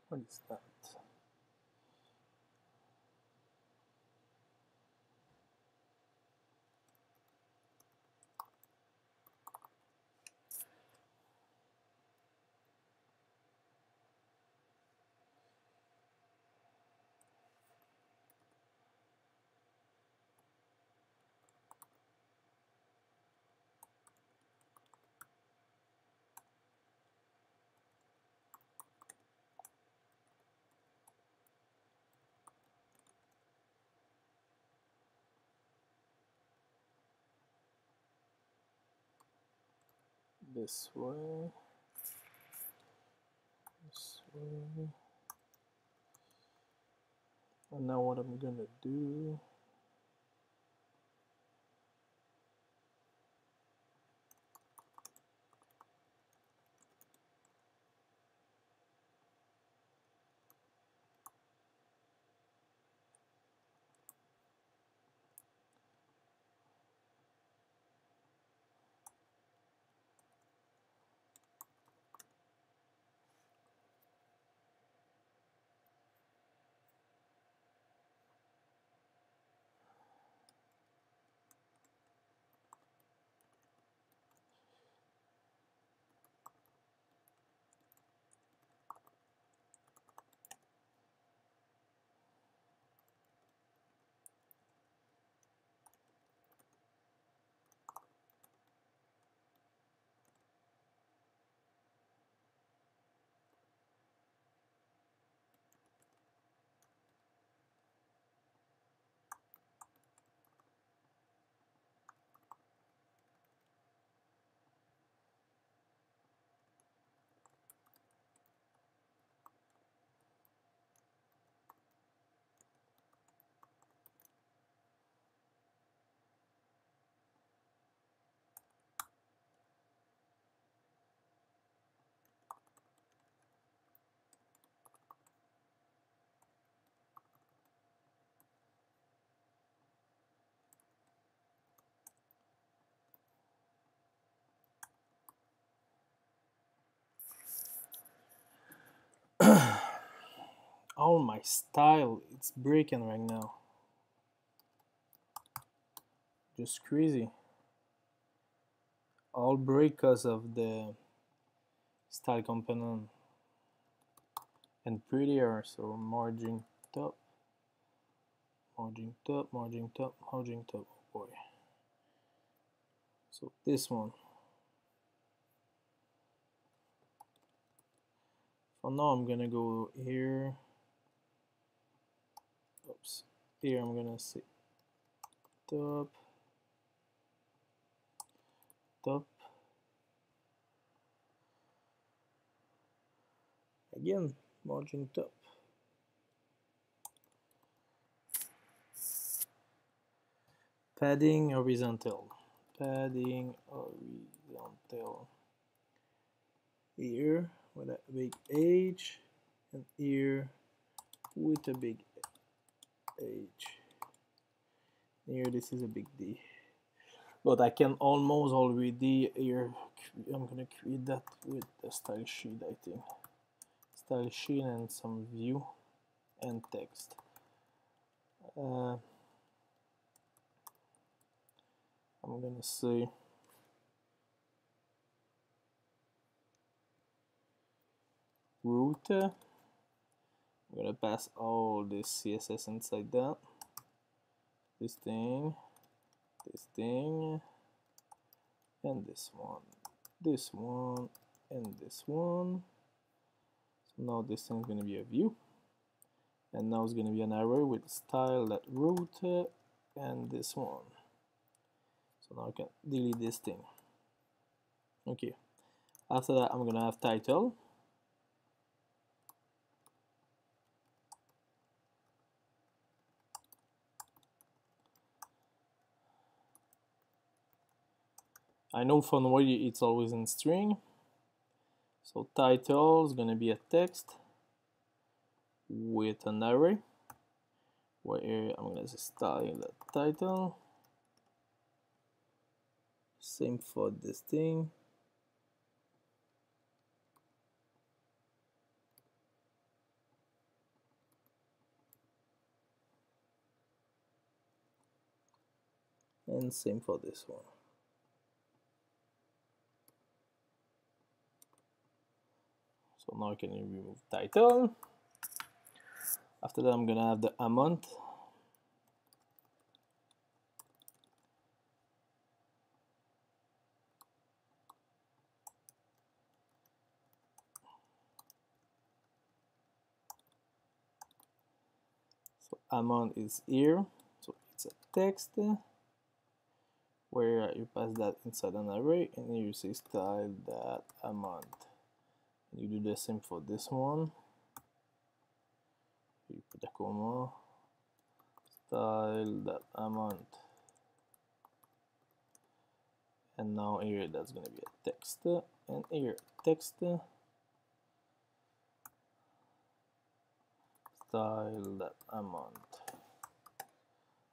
What is that? This way. This way. And now what I'm gonna do, all my style, it's breaking right now. Just crazy. all break because of the style component and prettier. So margin top, margin top, margin top, margin top. Oh boy. So this one. For now, I'm gonna go here. Oops. Here I'm gonna say top, top. Again, margin top. Padding horizontal. Padding horizontal. Here with a big H, and here with a big H. Here this is a big D. But I can almost already here. I'm gonna create that with the style sheet, I think. Style sheet and some view and text. I'm gonna say root. I'm gonna pass all this CSS inside that. This thing, and this one, and this one. So now this thing is gonna be a view, and now it's gonna be an array with style.root and this one. So now I can delete this thing. Okay. After that, I'm gonna have title. I know for now it's always in string. So title is gonna be a text with an array where I'm gonna say style.title. Same for this thing. And same for this one. So now I can remove title. After that, I'm gonna have the amount. So amount is here. So it's a text where you pass that inside an array, and you say style.amount. You do the same for this one. You put a comma, style.amount, and now here that's gonna be a text, and here text, style.amount,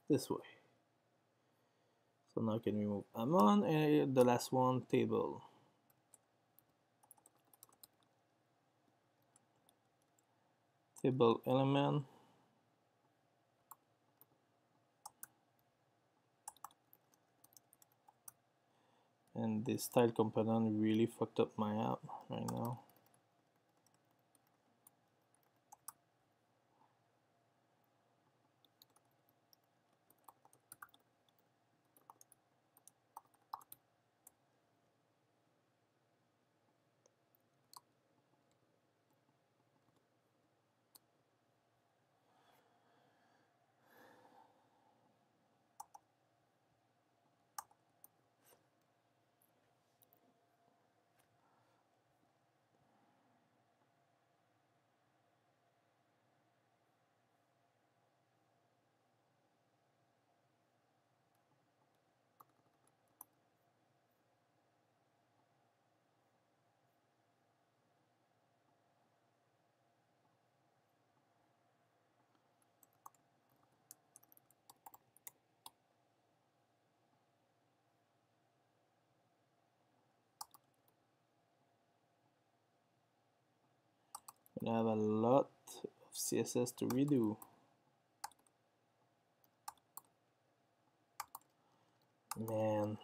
this way. So now I can remove amount, and the last one, table. Table element. And this style component really fucked up my app right now. I have a lot of CSS to redo. Man.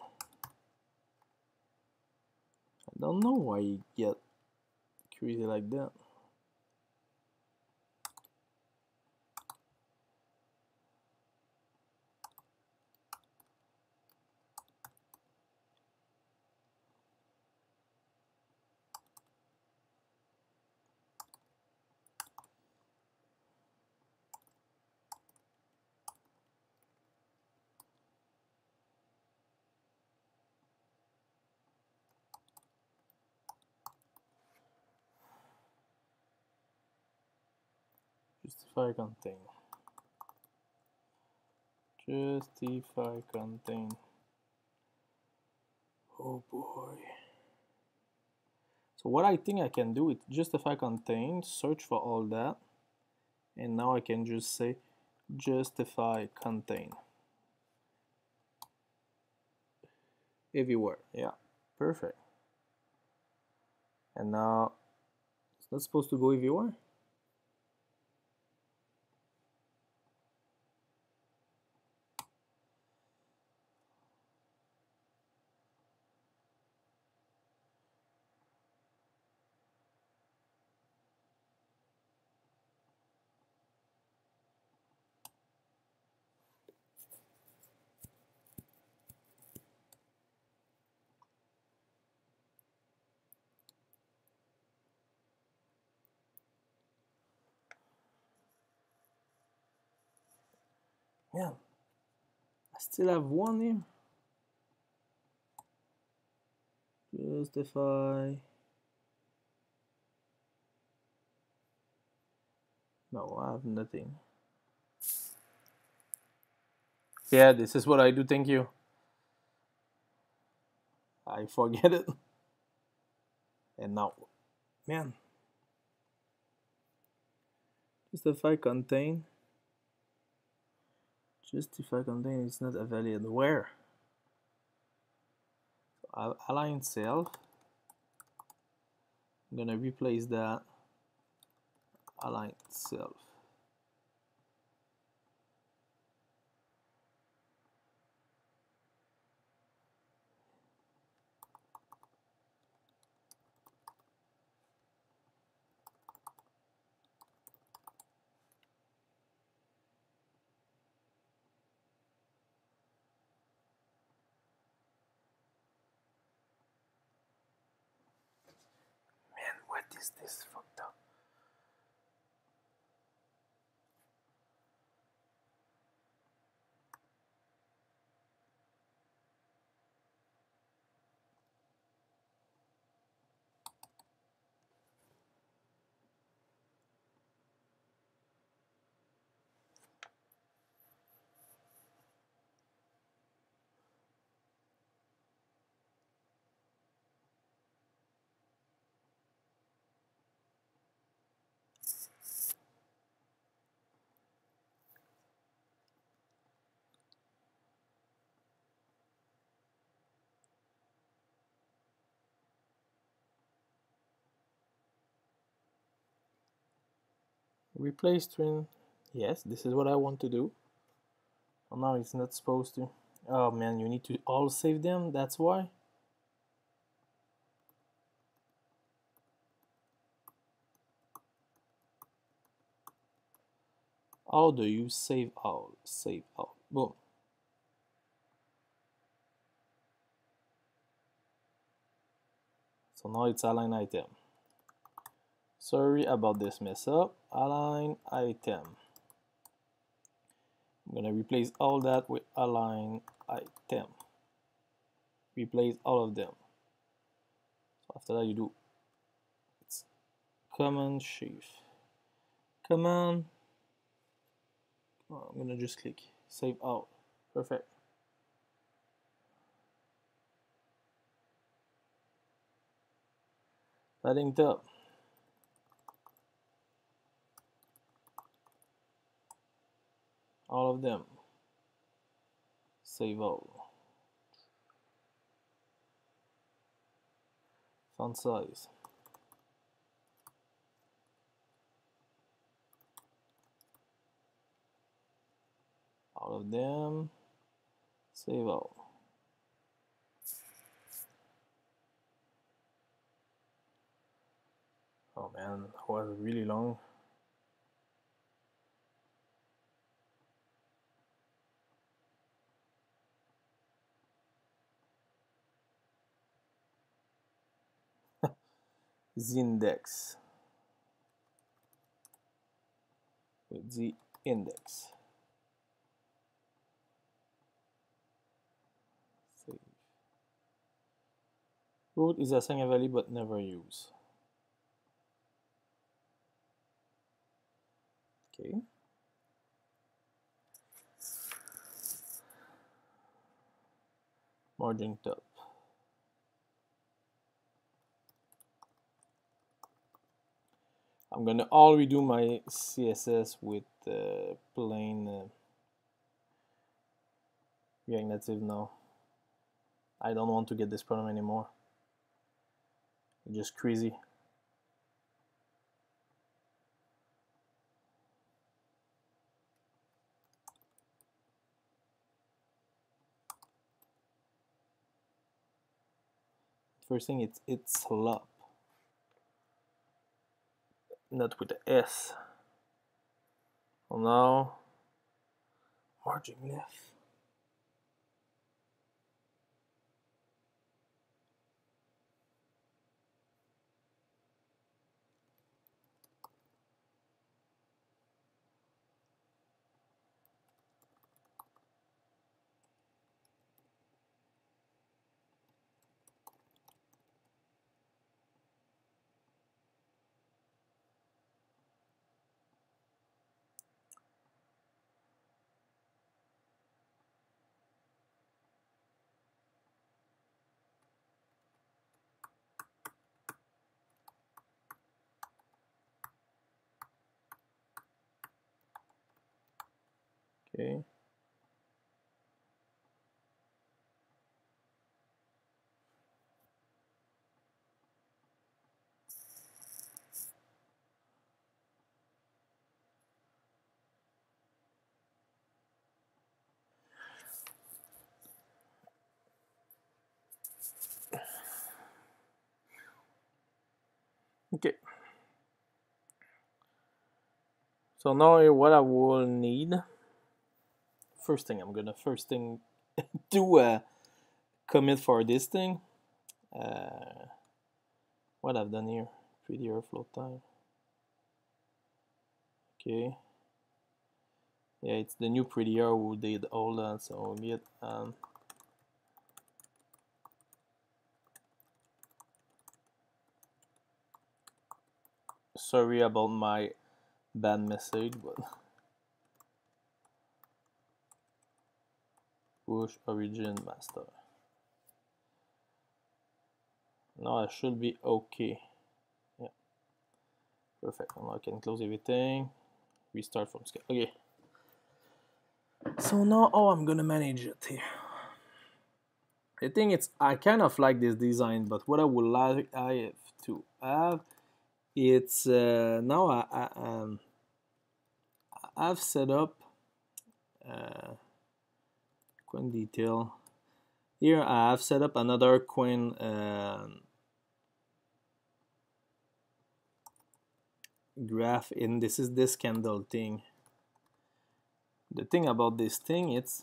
Don't know why you get crazy like that. Justify contain. Justify contain. Oh boy. So what I think I can do is justify contain, search for all that, and now I can just say justify contain everywhere. Yeah, perfect. And now it's not supposed to go everywhere. Yeah, I still have one here. Justify. No, I have nothing. Yeah, this is what I do. Thank you. I forget it. And now, man, justify contain. Justify contain is not available. Where? Align self. I'm gonna replace that. Align self. Man, what is this fucked up? Replace string. Yes, this is what I want to do. Oh, no, it's not supposed to. Oh man, you need to all save them. That's why. How do you save all? Save all. Boom. So now it's align item. Sorry about this mess up. Align item. I'm gonna replace all that with align item. Replace all of them. So after that you do it's Command Shift. Command. Oh, I'm gonna just click save all. Perfect. Padding top. All of them. Save all. Font size. All of them. Save all. man, it was really long. The index with the index. Save. Root is assigned value but never use. Okay. Margin top. I'm gonna all redo my CSS with plain React Native now. I don't want to get this problem anymore. It's just crazy. First thing, it's slop, not with the S. So now, margin left. Okay. Okay. So now what I will need. First thing, I'm gonna do a commit for this thing. What I've done here, prettier float time. Okay. Yeah, it's the new prettier who did all that. So I'll get sorry about my bad message, but push origin master. Now I should be okay. Yeah, perfect. Now I can close everything, restart from scratch. Okay. So now how I'm gonna manage it here. I think I kind of like this design, but what I would like to have, it's now I've set up Quinn detail. Here I have set up another Quinn graph in this is this candle thing. The thing about this thing, it's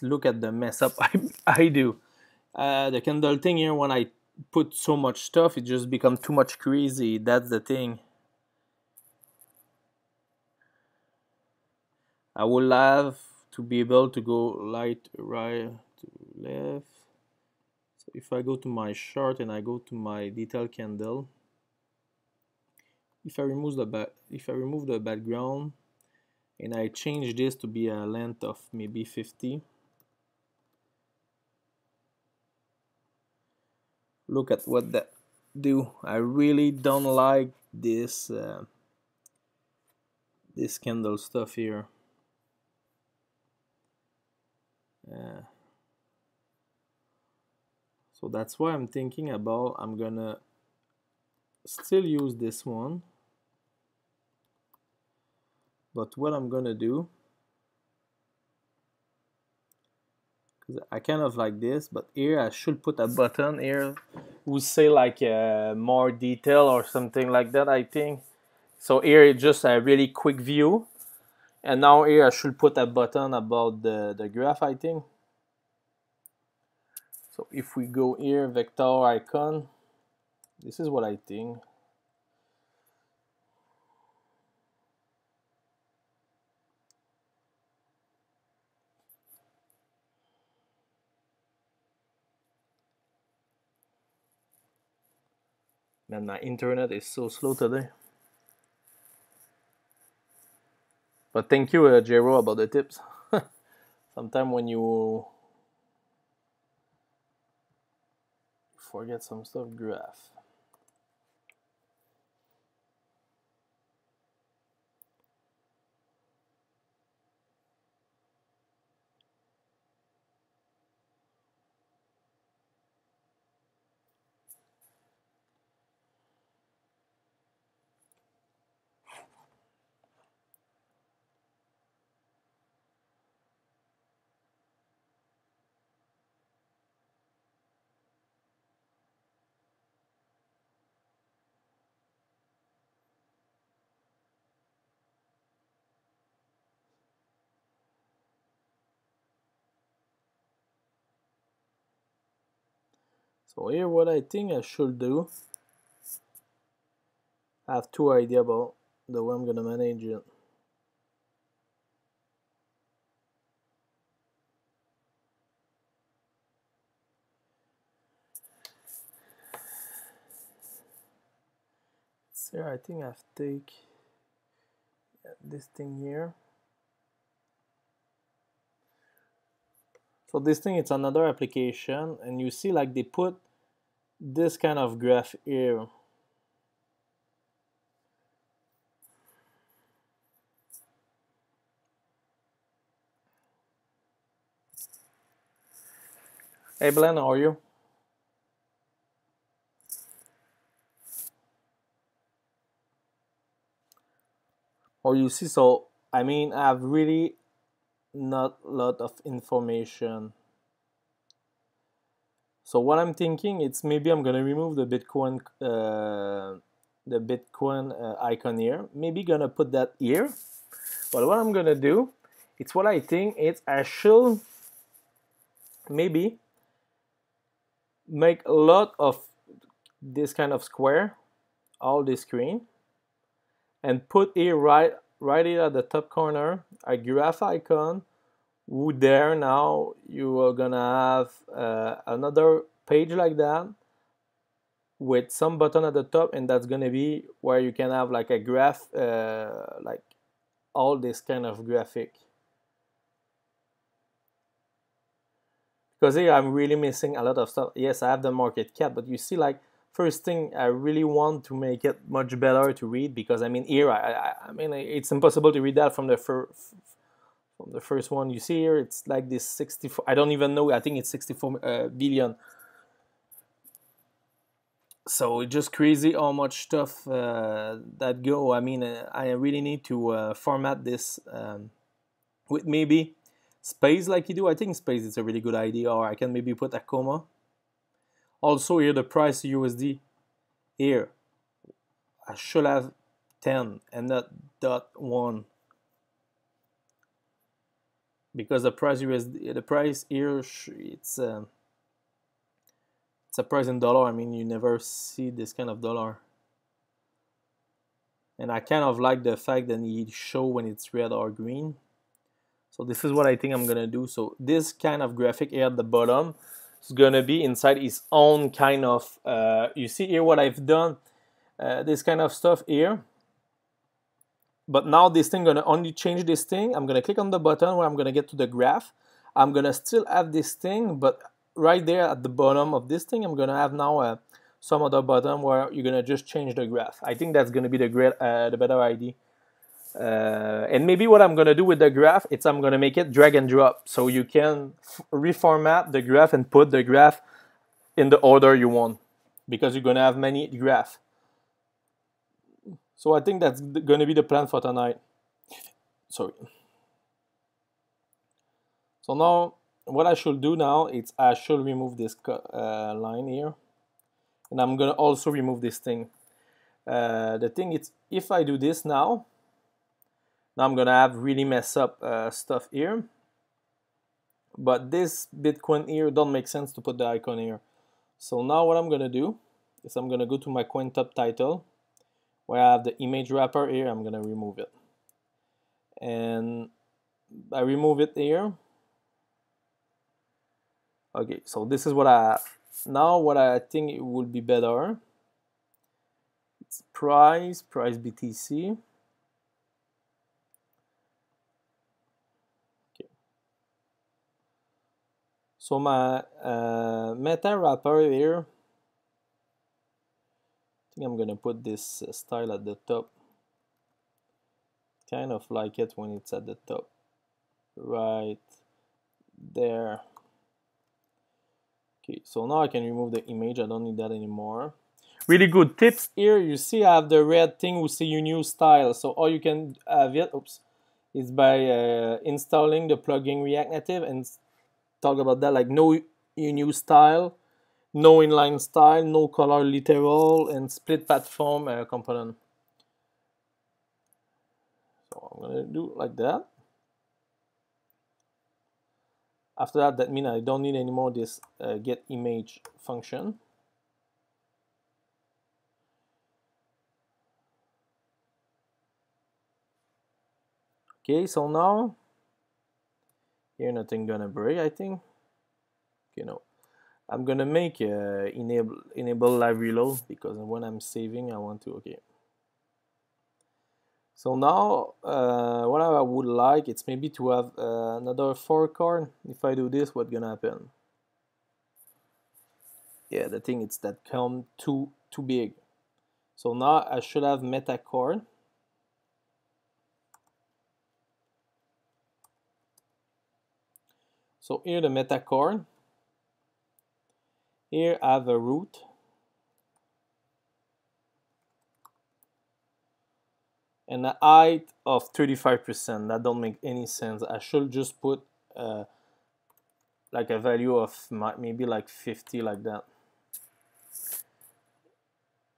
look at the mess up I do. The candle thing here, when I put so much stuff, it just becomes too much crazy. That's the thing. I will have to be able to go light right to left. So if I go to my chart and I go to my detail candle, if I remove the background and I change this to be a length of maybe 50, look at what that do. I really don't like this this candle stuff here. So that's why I'm thinking about, I'm gonna still use this one, but what I'm gonna do, I kind of like this, but here I should put a button here who say like more detail or something like that, I think. So here it's just a really quick view, and now here I should put a button about the graph, I think. So if we go here, vector icon, this is what I think. Man, my internet is so slow today. But thank you, Jero, about the tips. Sometimes when you forget some stuff, graph. So here what I think I should do, I have two ideas about the way I'm gonna manage it. So I think I have to take this thing here. So this thing, it's another application, and you see like they put this kind of graph here. Hey Blen, how are you? Oh, you see, so I mean, I have really not a lot of information. So what I'm thinking, it's maybe I'm gonna remove the Bitcoin icon here. Maybe gonna put that here. But what I'm gonna do, it's what I think. It's I should maybe make a lot of this kind of square, all this screen, and put here right here at the top corner a graph icon. Who there now you are gonna have another page like that with some button at the top, and that's gonna be where you can have like a graph, like all this kind of graphic. Because here I'm really missing a lot of stuff. Yes, I have the market cap, but you see, like, first thing, I really want to make it much better to read, because I mean here I mean it's impossible to read that from the first one. You see here it's like this 64, I don't even know, I think it's 64 billion. So it's just crazy how much stuff that go. I mean, I really need to format this with maybe space like you do. I think space is a really good idea, or I can maybe put a comma. Also here the price USD here, I should have 10 and not .1, because the price USD, the price here, it's a price in dollar. I mean, you never see this kind of dollar. And I kind of like the fact that it show when it's red or green. So this is what I think I'm gonna do. So this kind of graphic here at the bottom is gonna be inside its own kind of, you see here what I've done, this kind of stuff here. But now this thing gonna only change this thing. I'm gonna click on the button where I'm gonna get to the graph. I'm gonna still have this thing, but right there at the bottom of this thing, I'm gonna have now some other button where you're gonna just change the graph. I think that's gonna be the better idea. And maybe what I'm gonna do with the graph, it's I'm gonna make it drag and drop, so you can reformat the graph and put the graph in the order you want, because you're gonna have many graphs. So I think that's gonna be the plan for tonight. Sorry. So now what I should do now is I should remove this line here, and I'm gonna also remove this thing. The thing is, if I do this now I'm gonna have really mess up stuff here. But this Bitcoin here don't make sense to put the icon here. So now what I'm gonna do is I'm gonna go to my coin top title where I have the image wrapper here. I'm gonna remove it, and I remove it here. Okay, so this is what I have. Now what I think it would be better, it's price BTC. Okay. So my meta wrapper here, I think I'm gonna put this style at the top. Kind of like it when it's at the top, right there. Okay, so now I can remove the image. I don't need that anymore. Really good tips here. You see I have the red thing we see your new style. So all you can have it, is by installing the plugin React Native and talk about that, like no your new style, no inline style, no color literal, and split platform component. So I'm gonna do like that. After that, that means I don't need anymore this get image function. Okay, so now here nothing gonna break, I think. Okay, no, I'm gonna make enable live reload, because when I'm saving I want to. Okay, so now what I would like, it's maybe to have another 4 card. If I do this, what's gonna happen? Yeah, the thing is that come too big. So now I should have meta card. So here the meta card. Here I have a root. And a height of 35%. That don't make any sense. I should just put like a value of maybe like 50, like that.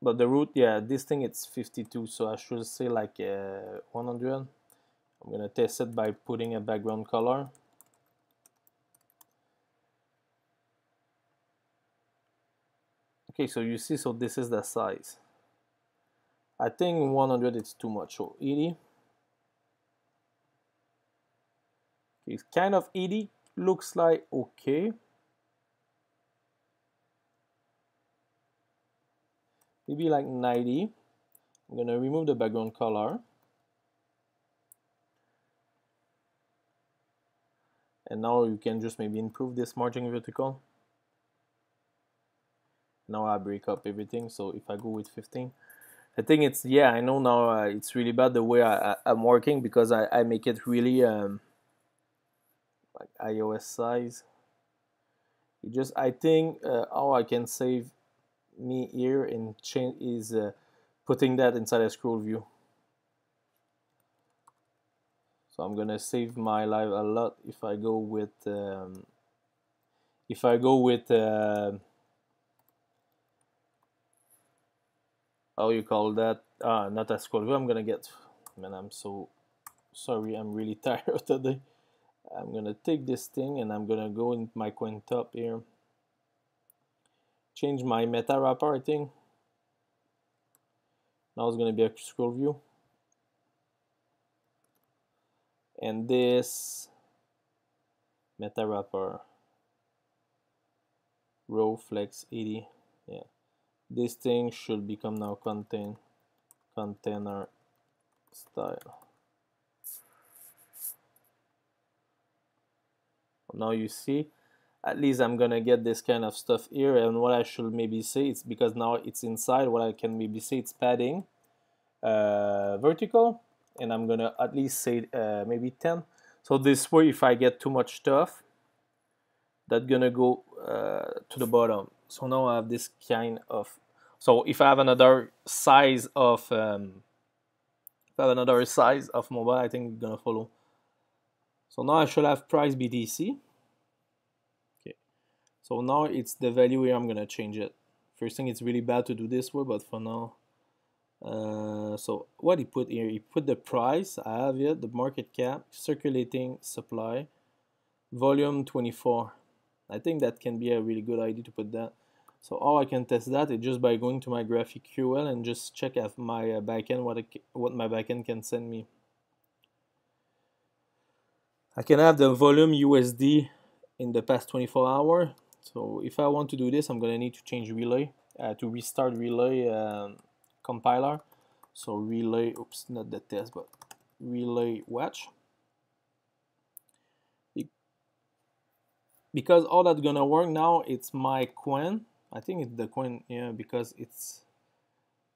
But the root, yeah, this thing it's 52, so I should say like 100. I'm gonna test it by putting a background color. Okay, so you see, so this is the size. I think 100 is too much, so 80. It's kind of 80, looks like okay. Maybe like 90. I'm gonna remove the background color. And now you can just maybe improve this margin vertical. Now I break up everything, so if I go with 15, I think it's, yeah, I know now it's really bad the way I'm working, because I make it really like iOS size. It just, I think how I can save me here and change is putting that inside a scroll view. So I'm gonna save my life a lot if I go with how you call that, not a scroll view. I'm gonna get, man, I'm so sorry, I'm really tired today. I'm gonna take this thing and I'm gonna go in my coin top here, change my meta wrapper. I think now it's gonna be a scroll view, and this meta wrapper row flex 80. Yeah, this thing should become now container style. Now you see, at least I'm gonna get this kind of stuff here. And what I should maybe say, it's because now it's inside, what I can maybe say, it's padding vertical, and I'm gonna at least say maybe 10. So this way, if I get too much stuff, that's gonna go to the bottom. So now I have this kind of, so if I have another size of mobile, I think it's gonna follow. So now I should have price BTC. So now it's the value here. I'm gonna change it. First thing, it's really bad to do this way, but for now. So what he put here, he put the price, I have it, the market cap, circulating supply, volume 24. I think that can be a really good idea to put that. So how I can test that is just by going to my GraphQL and just check if my backend, what my backend can send me. I can have the volume USD in the past 24 hours. So if I want to do this, I'm gonna need to change relay, to restart relay compiler. So relay, oops, not the test, but relay watch. Because all that's gonna work now, it's my coin. I think it's the coin, yeah, because it's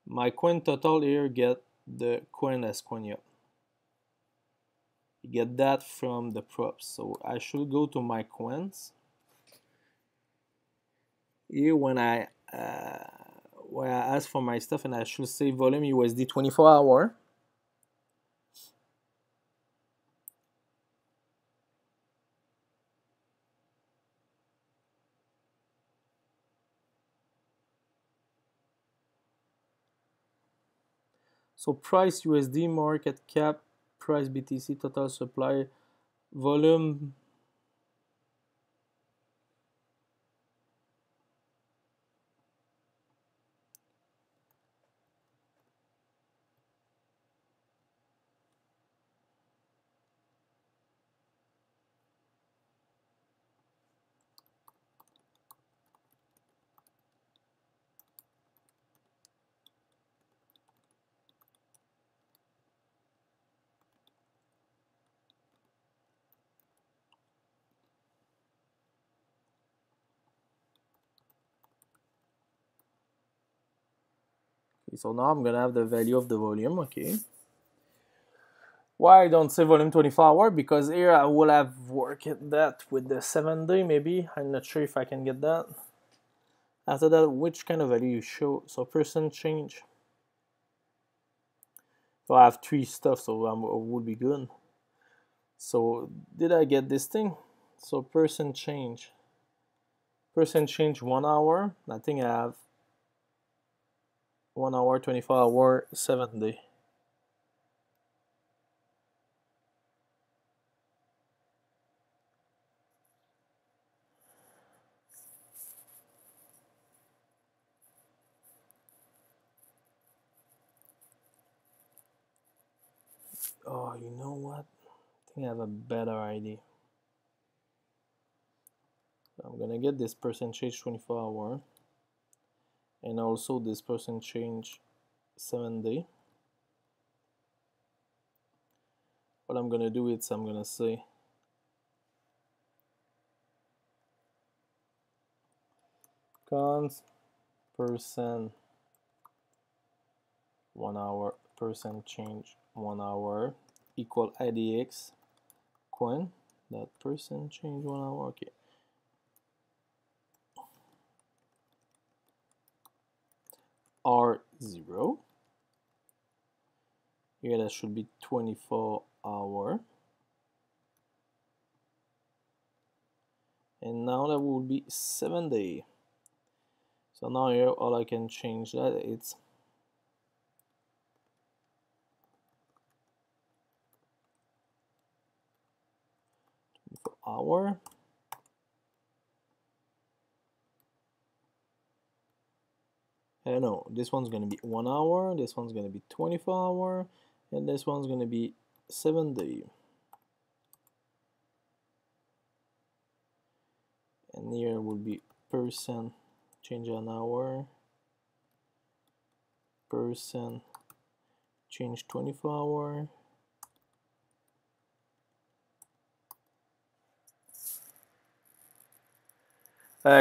my coin total here, get the coin as coin, yeah. You get that from the props. So I should go to my coins. Here when I ask for my stuff, and I should say volume USD 24 hour. So price USD, market cap, price BTC, total supply, volume. Okay, so now I'm gonna have the value of the volume, okay. Why I don't say volume 24 hour? Because here I will have worked that with the 7-day maybe. I'm not sure if I can get that. After that, which kind of value you show? So percent change. So I have 3 stuff, so I would be good. So did I get this thing? So percent change. Percent change 1 hour. I think I have 1 hour, 24 hour, 7-day. Oh, you know what? I think I have a better idea. So I'm gonna get this percent change 24 hour, and also this percent change 7-day. What I'm gonna do is I'm gonna say cons percent 1 hour, percent change 1 hour equal IDX coin, that percent change 1 hour, okay. R0. Here that should be 24 hour. And now that will be 7-day. So now here all I can change that it's hour. No, this one's gonna be 1 hour, this one's gonna be 24 hour, and this one's gonna be 7-day. And here will be percent change an hour, percent change 24 hour,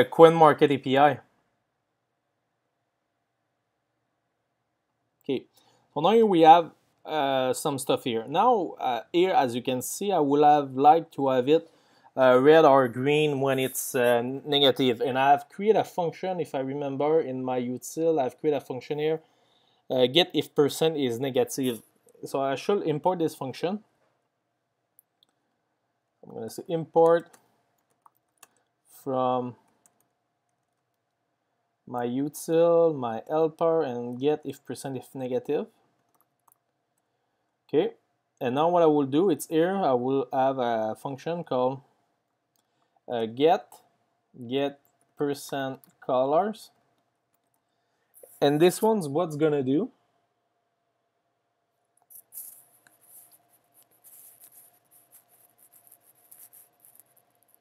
coin market API. Okay, so now here we have some stuff here. Now here, as you can see, I will have liked to have it red or green when it's negative, and I've created a function, if I remember, in my util. I've created a function here, get if percent is negative. So I should import this function. I'm going to say import from my util, my helper, and get if percent if negative. Okay, and now what I will do, it's here, I will have a function called get percent colors, and this one's what's gonna do.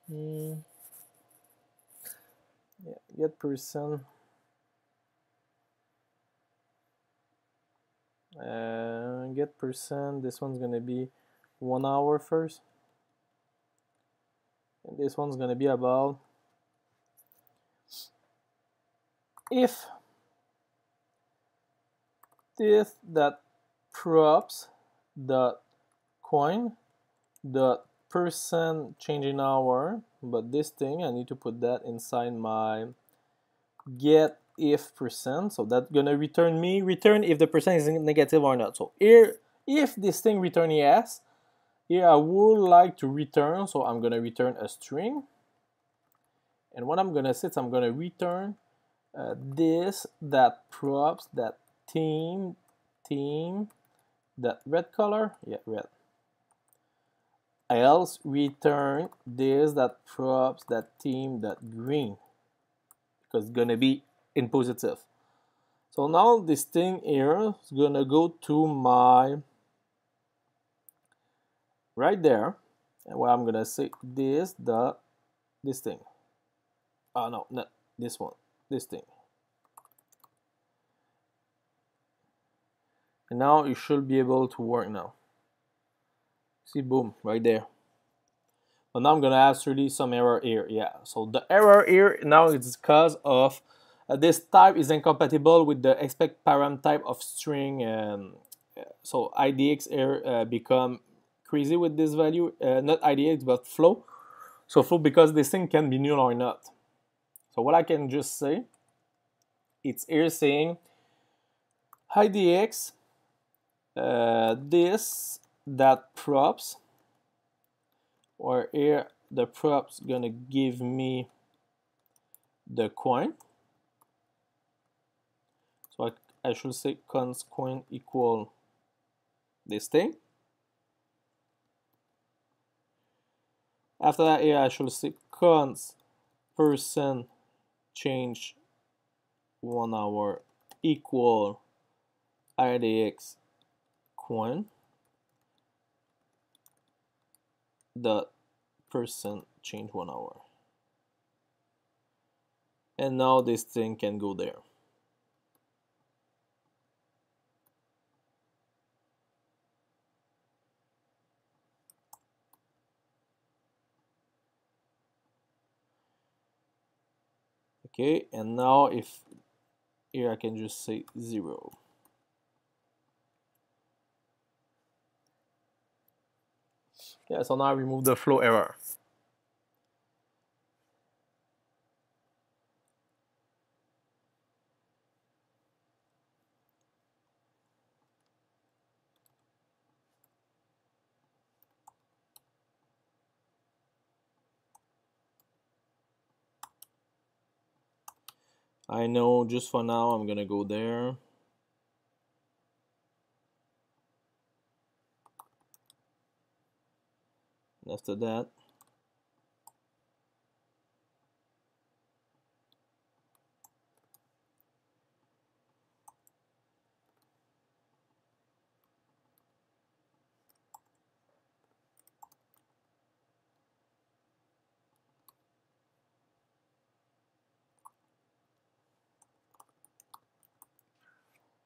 Yeah, get percent get percent, this one's gonna be 1 hour first, and this one's gonna be about if this that props the coin the percent change in hour, but this thing I need to put that inside my get if percent, so that's gonna return if the percent is negative or not. So here, if this thing return yes, here I would like to return, so I'm gonna return a string, and what I'm gonna say is I'm gonna return this that props that theme that red color, yeah, red. I else return this that props that theme that green, because it's gonna be in positive. So now this thing here is gonna go to my right there, and what I'm gonna say this thing. Oh no, not this one, this thing. And now it should be able to work now. See, boom, right there. But now I'm gonna have really some error here. Yeah, so the error here now is because of this type is incompatible with the expect param type of string, and so IDX here become crazy with this value. Not IDX but flow. So flow, because this thing can be null or not. So what I can just say, it's here saying IDX this that props, or here the props gonna give me the coin. So I should say const coin equal this thing. After that, here I should say const percent change 1 hour equal IDX coin dot percent change 1 hour. And now this thing can go there. Okay, and now if here I can just say 0. Yeah, so now I remove the flow error. I know just for now I'm gonna go there. And after that,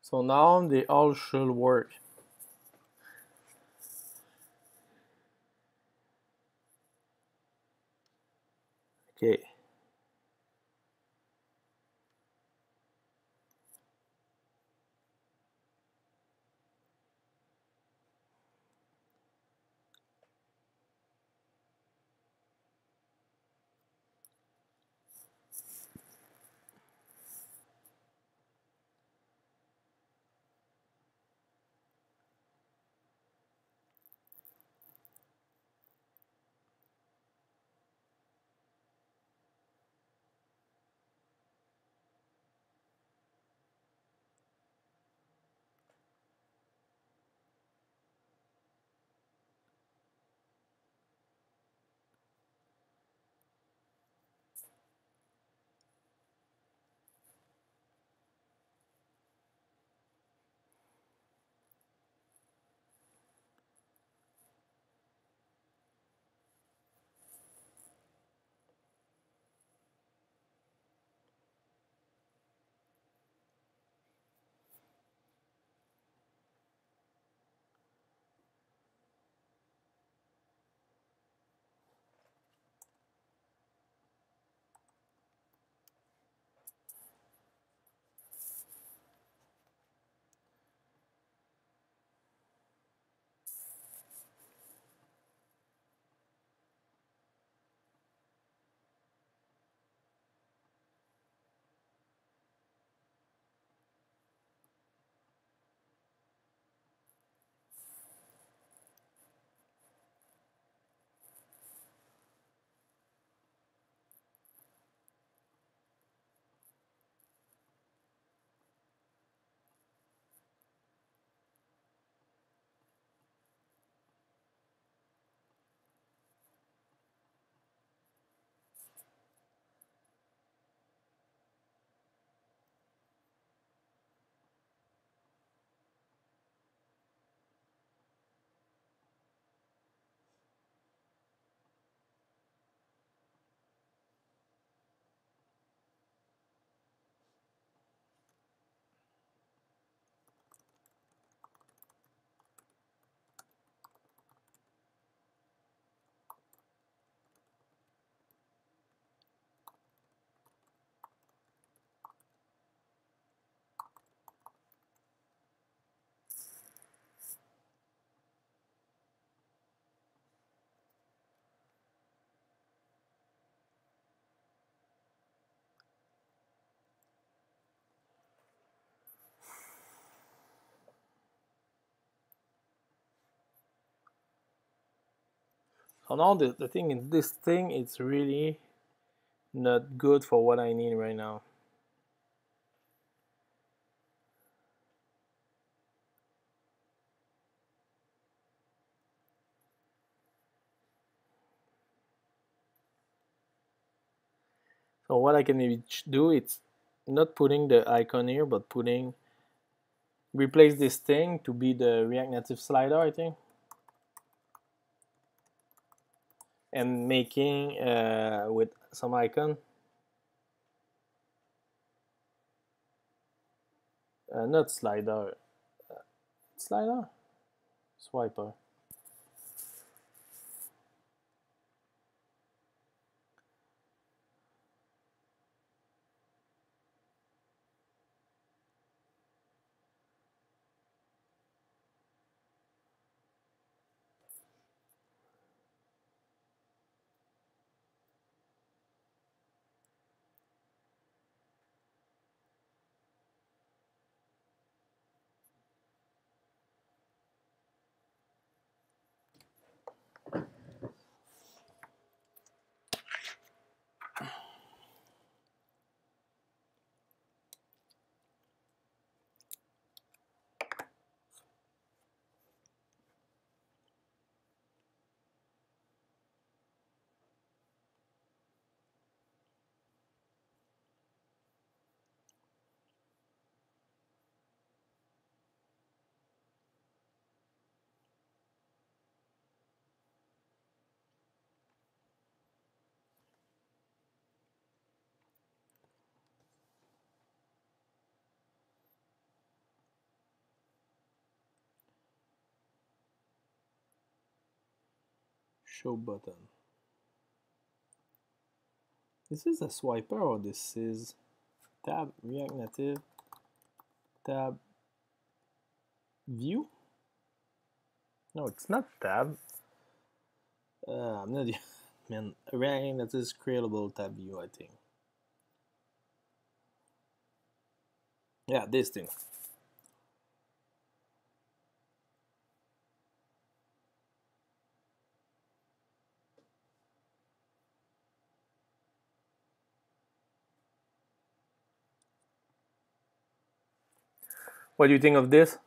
so now they all should work. Okay. Oh no, the thing is, this thing, it's really not good for what I need right now. So what I can maybe do, it's not putting the icon here, but replace this thing to be the React Native slider, I think, and making with some icon, not slider, swiper. Show button. This is a swiper, or this is tab, React Native, tab, view? No, it's not tab. I'm not, man, React Native is creatable tab view, I think. Yeah, this thing. What do you think of this?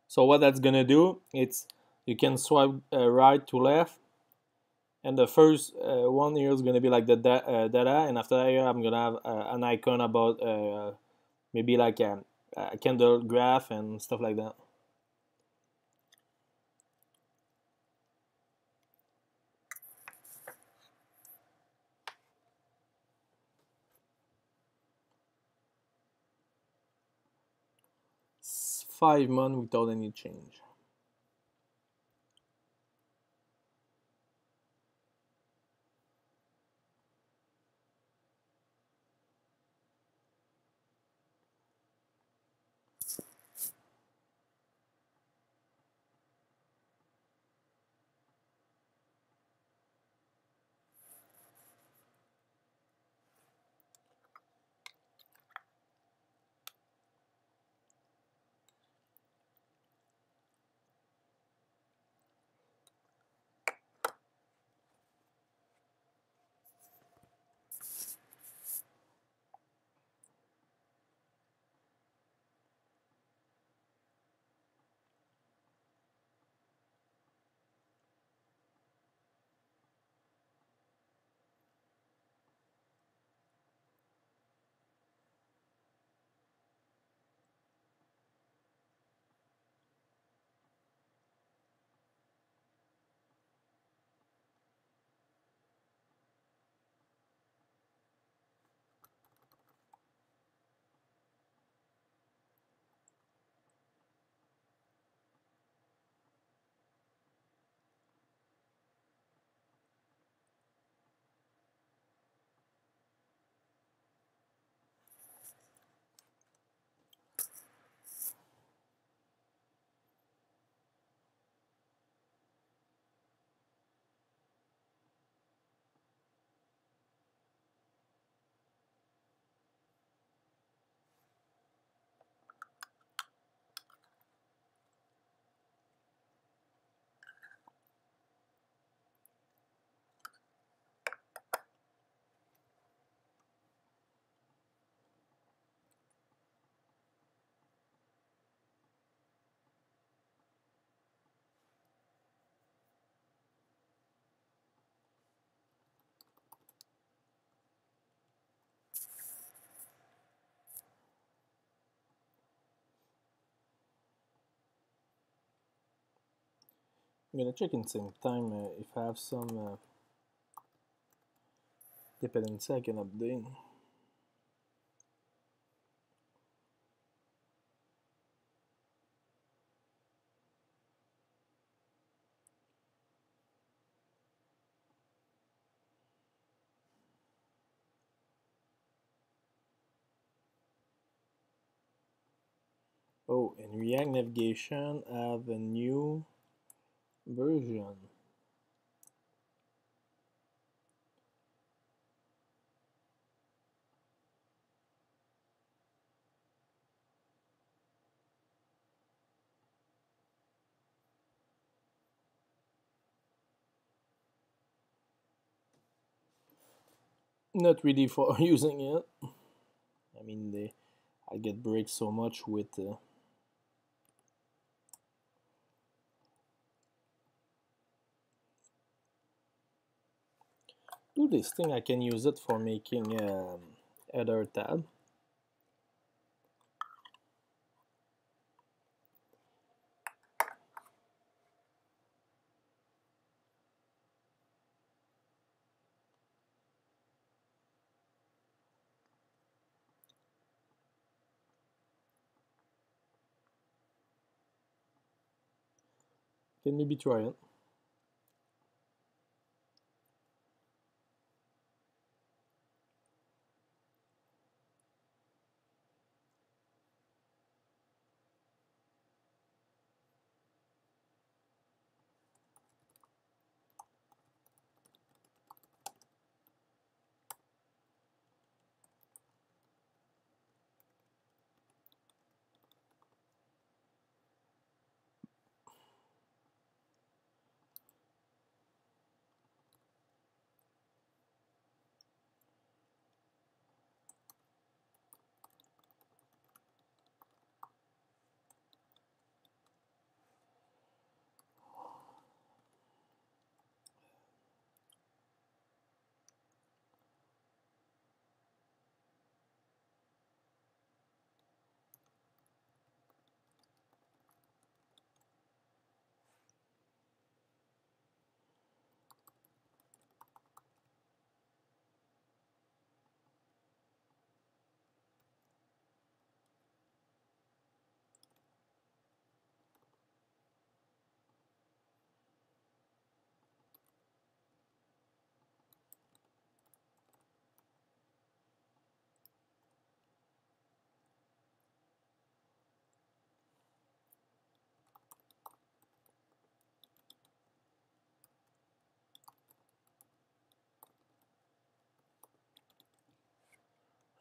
So what that's gonna do, it's you can swipe right to left, and the first one here is gonna be like the data, and after that here I'm gonna have an icon about maybe like a candle graph and stuff like that. It's 5 months without any change. I'm gonna check in same time if I have some dependency I can update. Oh, in React Navigation, I have a new version. Not really for using it. I mean, I get breaks so much with do this thing. I can use it for making header tab. Can maybe try it.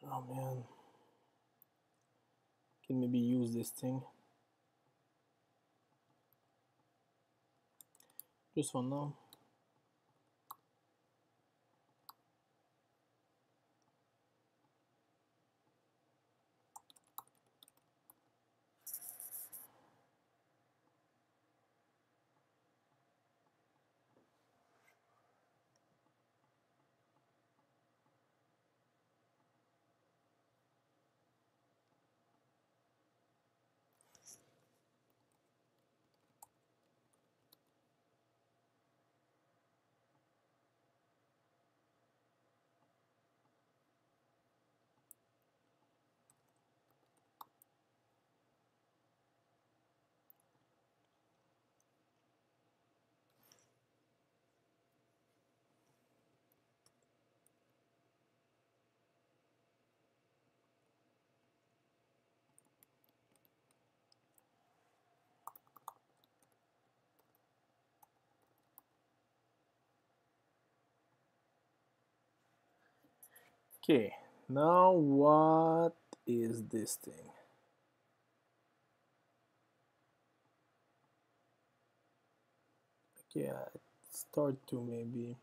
Oh man, can maybe use this thing just for now. Okay, now what is this thing? Okay, I start to maybe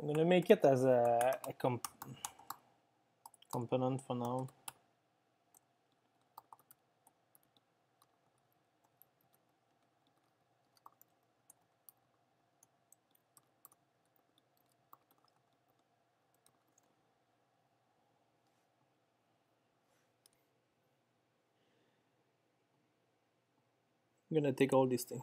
I'm gonna make it as a component for now. I'm gonna take all these things.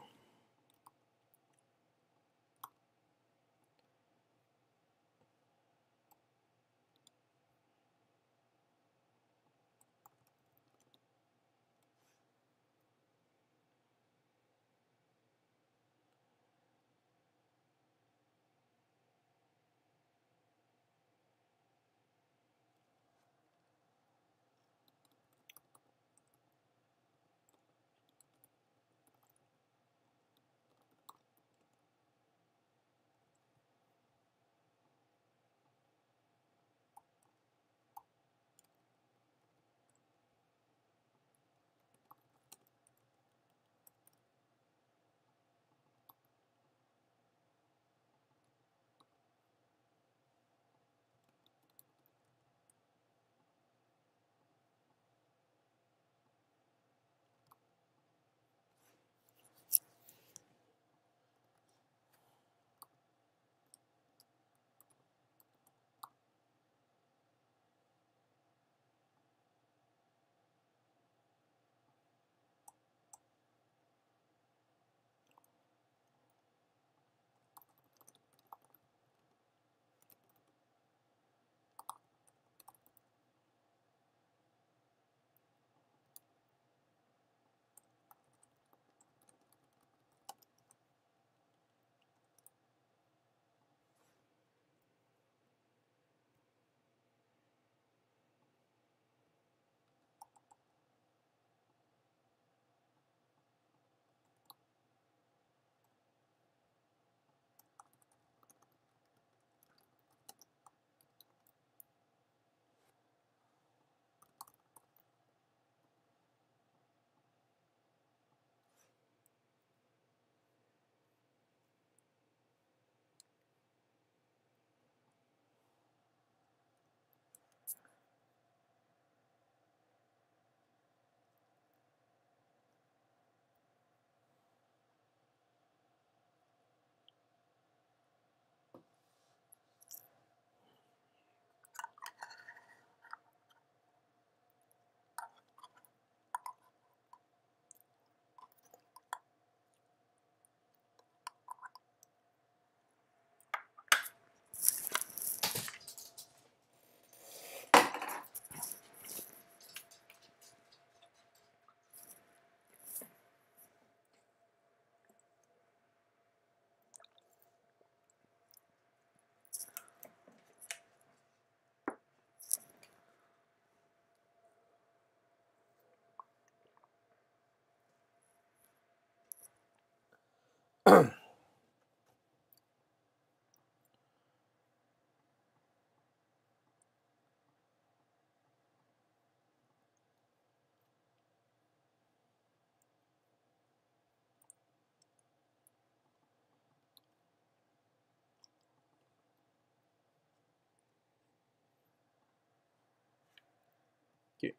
Okay.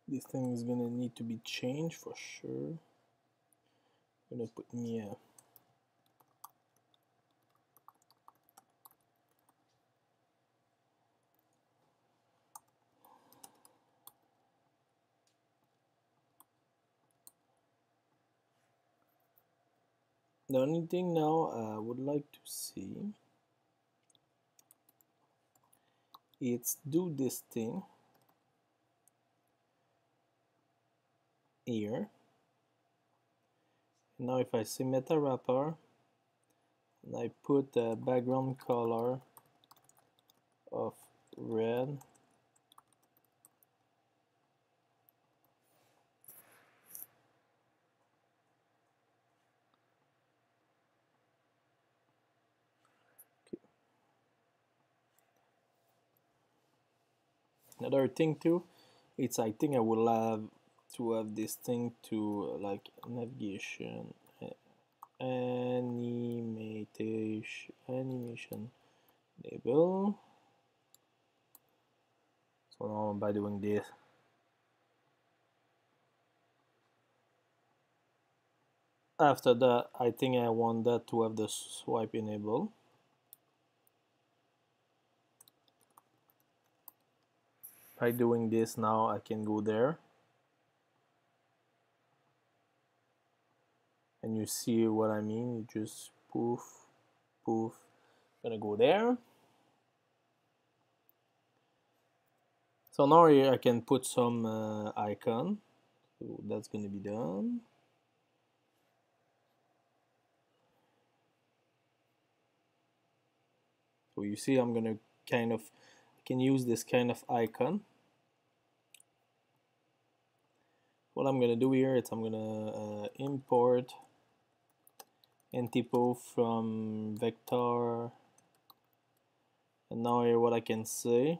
This thing is gonna need to be changed for sure. I'm gonna put me the only thing now I would like to see, it's do this thing here. Now if I say meta wrapper and I put a background color of red, another thing too, it's I think I will have to have this thing to like navigation animation label. So now by doing this, after that I think I want that to have the swipe enable. By doing this now I can go there and you see what I mean, you just poof poof, gonna go there. So now here I can put some icon, so that's gonna be done. So you see I'm gonna kind of can use this kind of icon. What I'm gonna do here is I'm gonna import ntypo from vector, and now here what I can say, I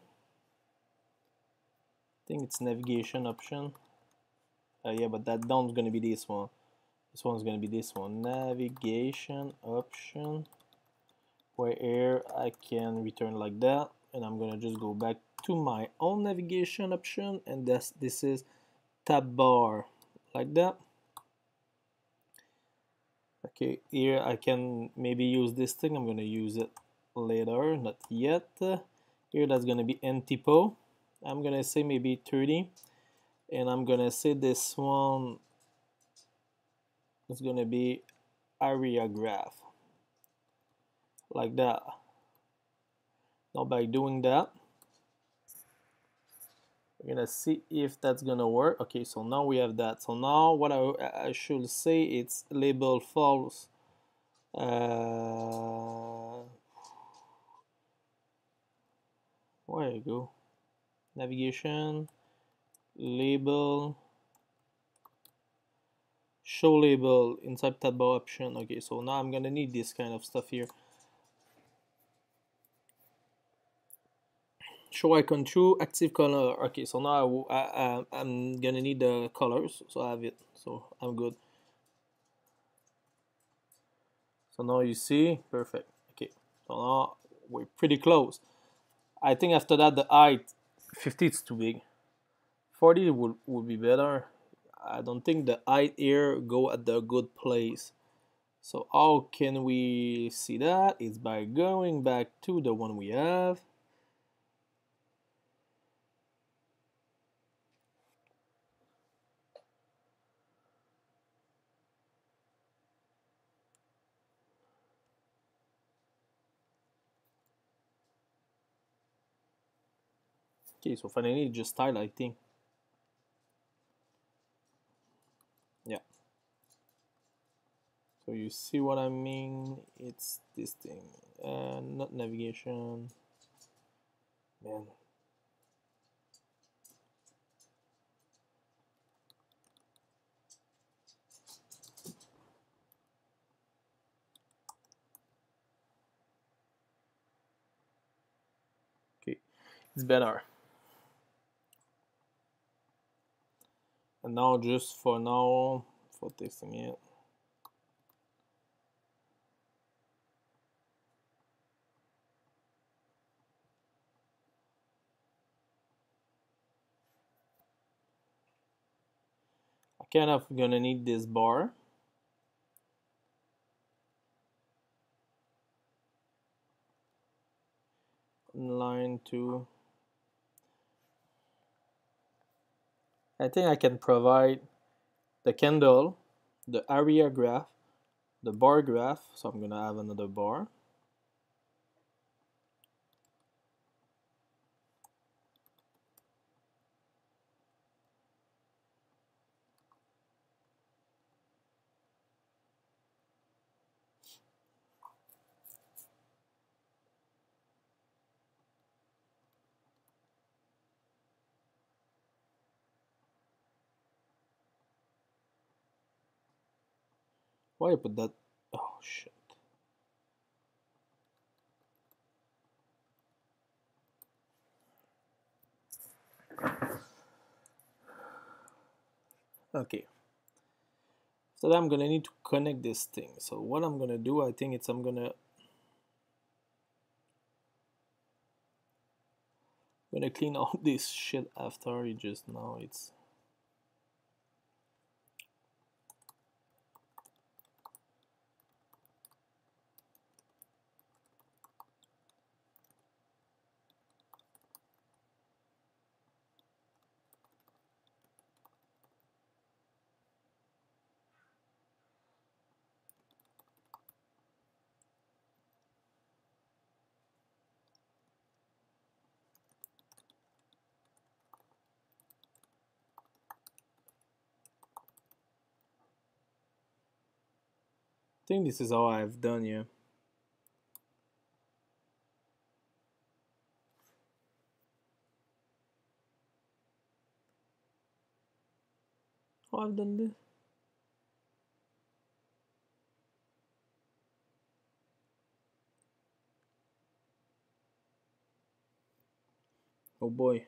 think it's navigation option. Yeah, but that down's gonna be this one. This one's gonna be this one, navigation option, where here I can return like that, and I'm gonna just go back to my own navigation option, and this is tab bar like that. Okay, here I can maybe use this thing. I'm gonna use it later, not yet. Here that's gonna be ntypo. I'm gonna say maybe 30, and I'm gonna say this one is gonna be area graph like that. Now by doing that, we're gonna see if that's gonna work. Okay, so now we have that. So now what I should say, it's label false. Where you go? Navigation, label, show label inside tab bar option. Okay, so now I'm gonna need this kind of stuff here. Show icon true, active color. Okay, so now I'm gonna need the colors, so I have it, so I'm good. So now you see, perfect. Okay, so now we're pretty close. I think after that the height 50 is too big. 40 would be better. I don't think the height here go at the good place. So how can we see that? It's by going back to the one we have. Okay, so finally just style, I think. Yeah. So you see what I mean? It's this thing, not navigation. Man. Okay, it's better. And now just for now, for testing it. I kind of gonna need this bar. line 2. I think I can provide the candle, the area graph, the bar graph, so I'm gonna have another bar. Why I put that? Oh shit. Okay. So then I'm gonna need to connect this thing. So what I'm gonna do, I think I'm gonna clean all this shit after it just now. It's I think this is all I've done here. Oh, I've done this. Oh boy.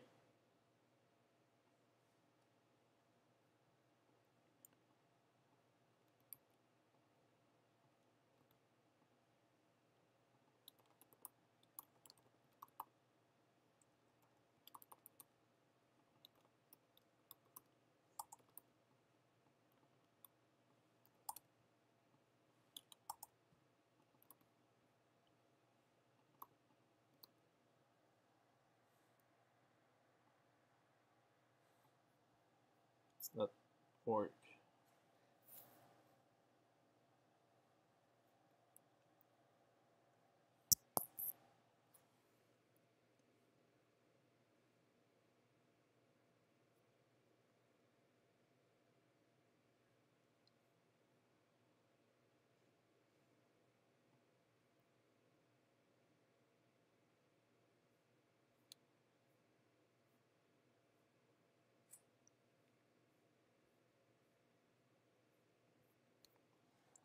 It's not work.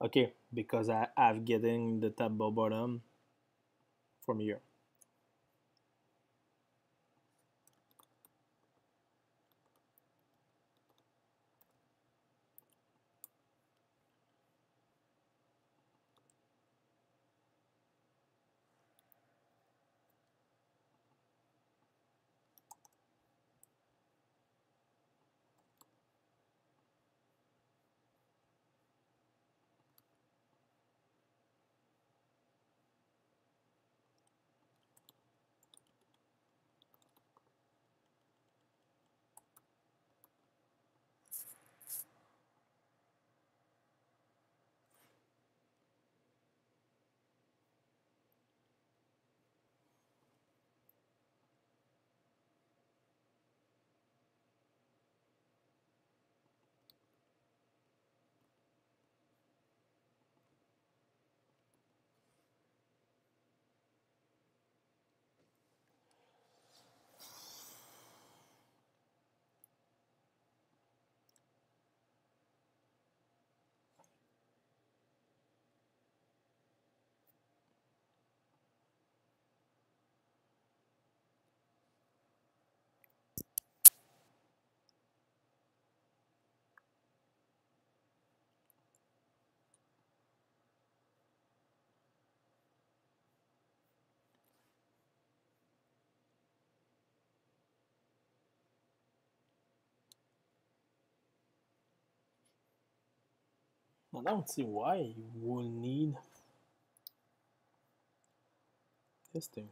Okay, because I've getting the tab bottom from here. I don't see why you will need this thing.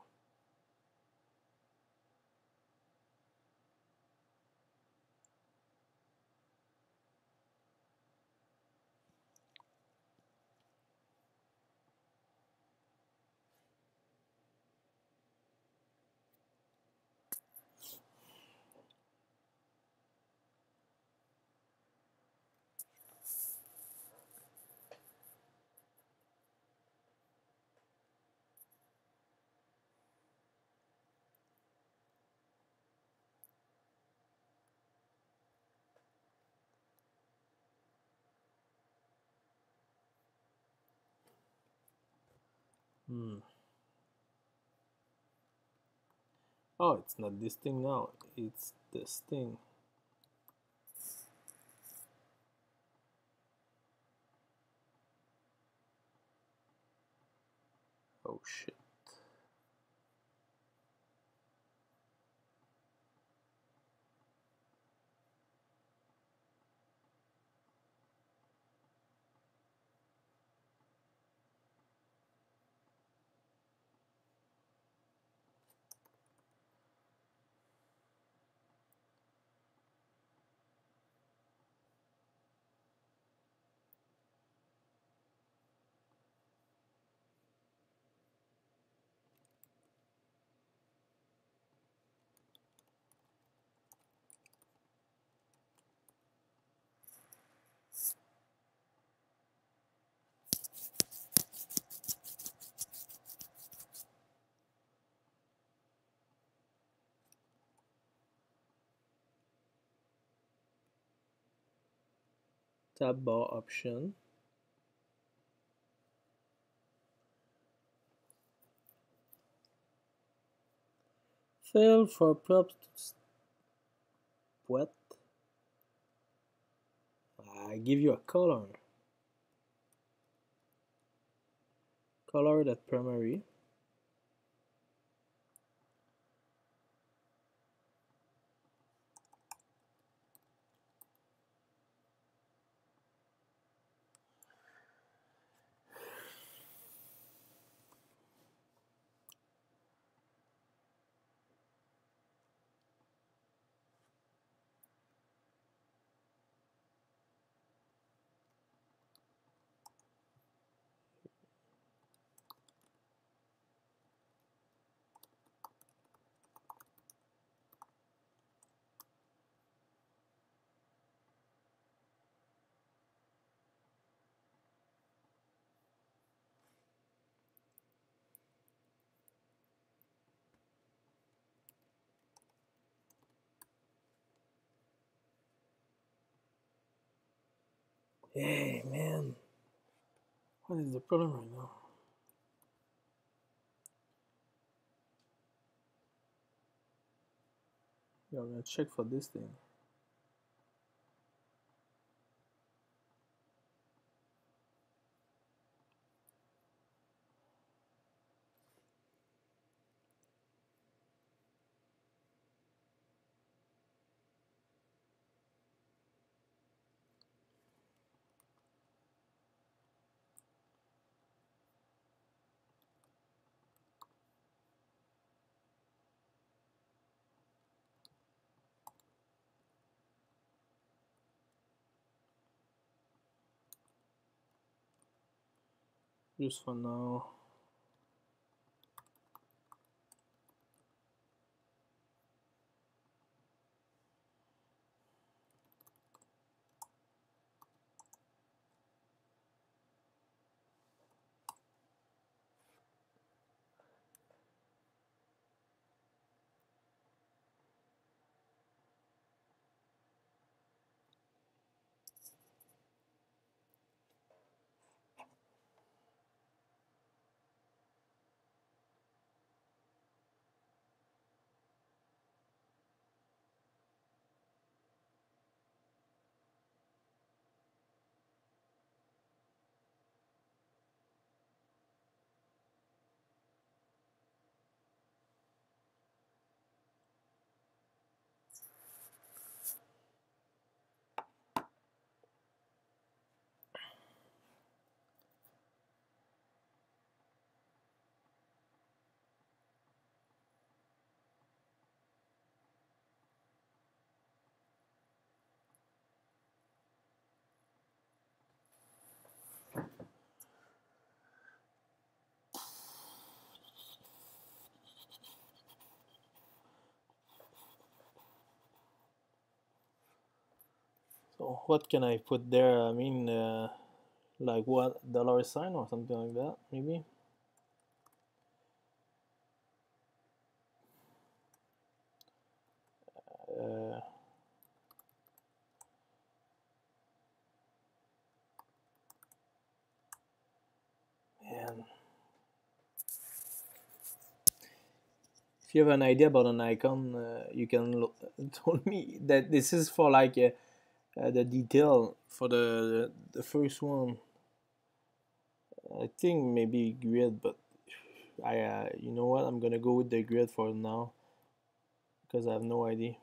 Oh, it's not this thing now, it's this thing. Oh shit. Tab bar option. Fail for props to what? I give you a color. Color that primary. Hey man, what is the problem right now? Yeah, I'm gonna check for this thing. Just for now. So what can I put there? I mean, like what, $sign or something like that, maybe. Uh, man, if you have an idea about an icon, you can told me that this is for like the detail for the first one. I think maybe grid, but I you know what? I'm gonna go with the grid for now because I have no idea.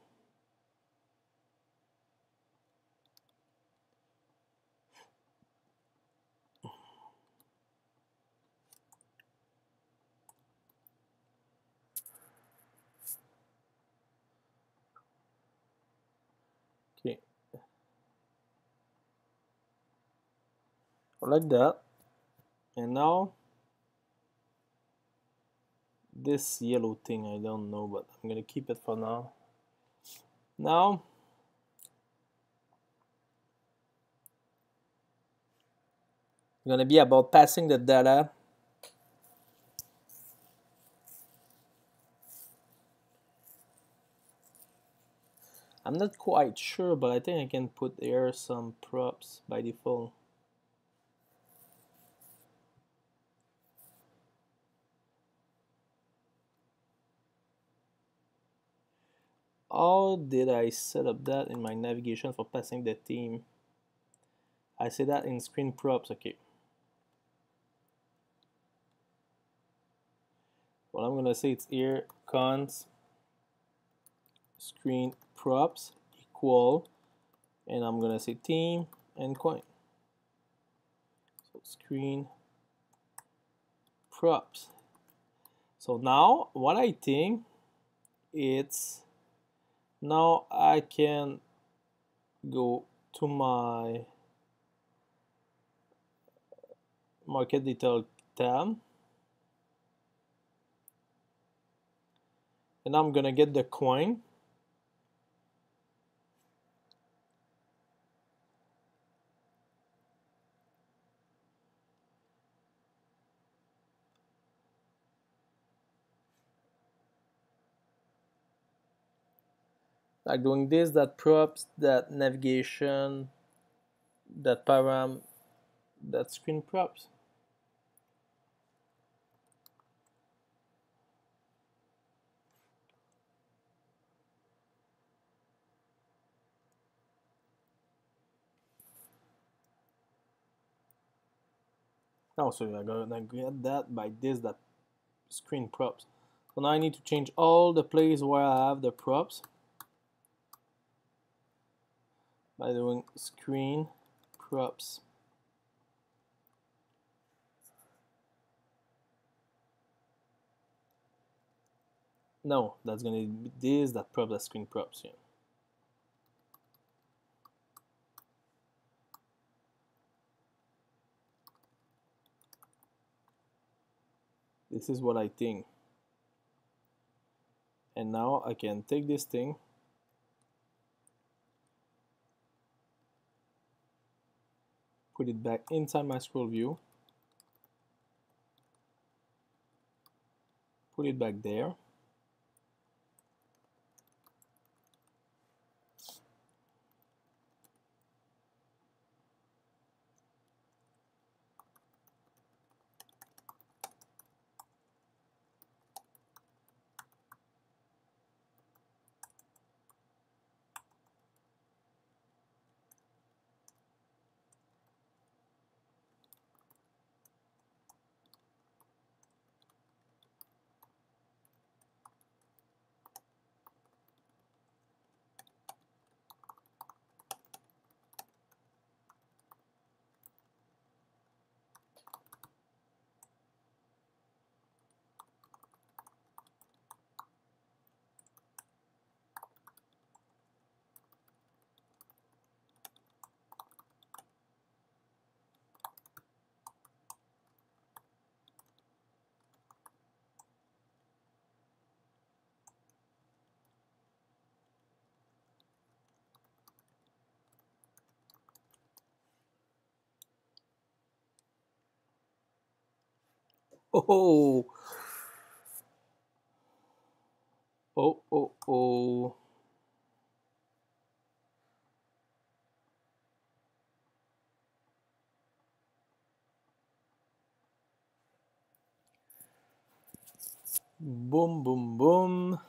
Okay, like that. And now this yellow thing, I don't know, but I'm gonna keep it for now. Now it's gonna be about passing the data. I'm not quite sure, but I think I can put here some props by default. How did I set up that in my navigation for passing the theme? I say that in screen props. Okay. Well, I'm gonna say it's here cons screen props equal, and I'm gonna say theme and coin. So screen props. So now what I think it's now I can go to my market detail tab, and I'm gonna get the coin. Like doing this, that props, that navigation, that param, that screen props. Now, so I'm gonna get that by this, that screen props. So now I need to change all the places where I have the props by doing screen props. No, that's gonna be this, that prop, that screen props here. This is what I think. And now I can take this thing, put it back inside my scroll view, put it back there. Oh, oh, oh, oh. Boom, boom, boom.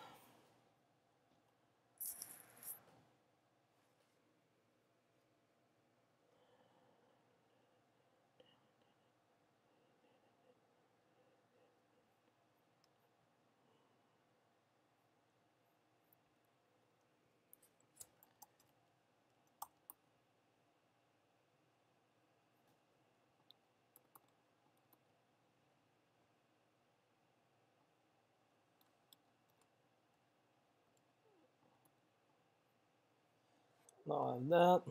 Now I have that.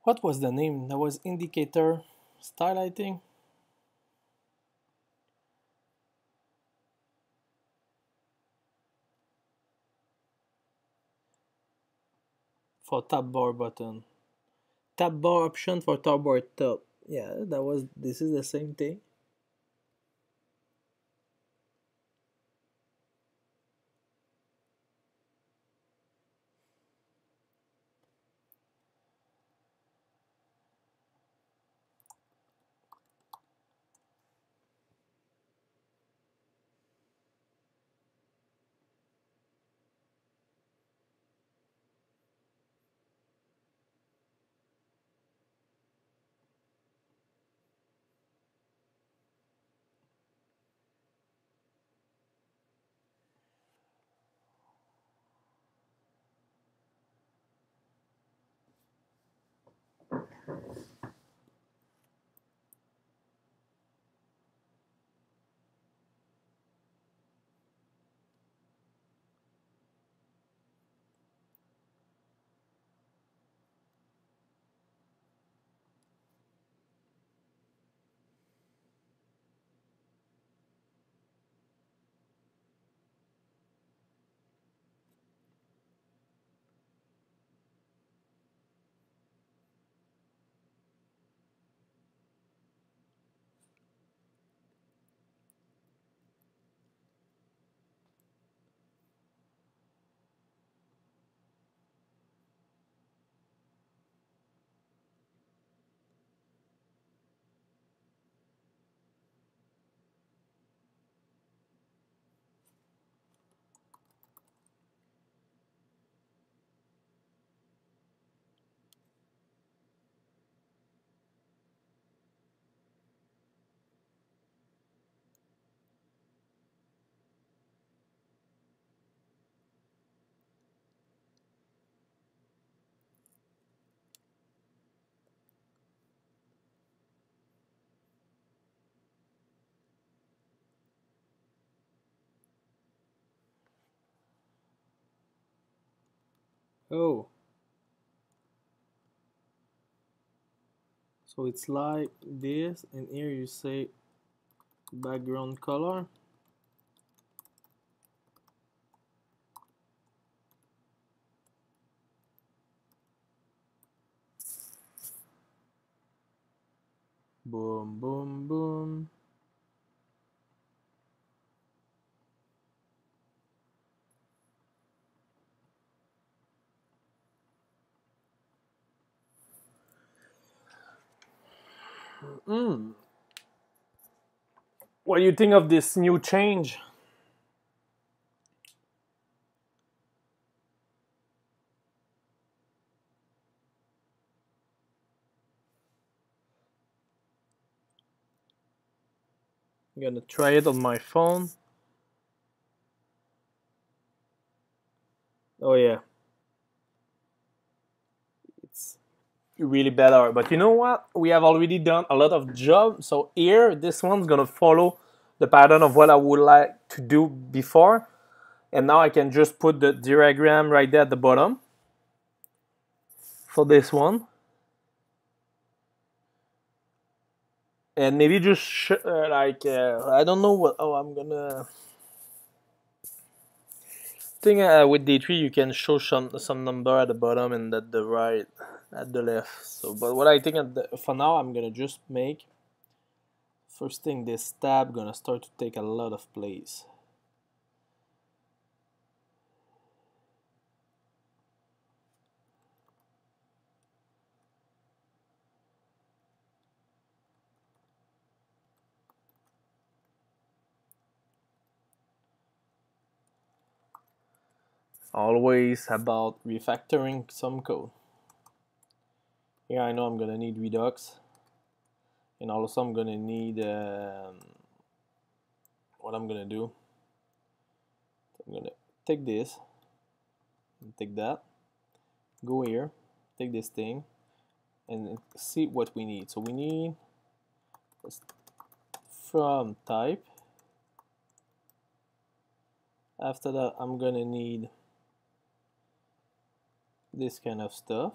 What was the name? That was indicator style, I think. For tab bar button. Tab bar option for tab bar top. Yeah, that was, this is the same thing. Oh, so it's like this, and here you say background color. Boom, boom, boom. Mm. What do you think of this new change? I'm gonna try it on my phone. Oh yeah, it's really better. But you know what? We have already done a lot of job. So here, this one's gonna follow the pattern of what I would like to do before. And now I can just put the diagram right there at the bottom for this one. And maybe just I don't know what. Oh, I'm gonna. I think with D3 you can show some number at the bottom and at the right, at the left. So, but what I think for now I'm gonna just make. First thing, this tab gonna start to take a lot of place. Always about refactoring some code. Here I know I'm gonna need Redux, and also I'm gonna need what I'm gonna do. I'm gonna take this and take that, go here, take this thing, and see what we need. So we need from type. After that, I'm gonna need this kind of stuff.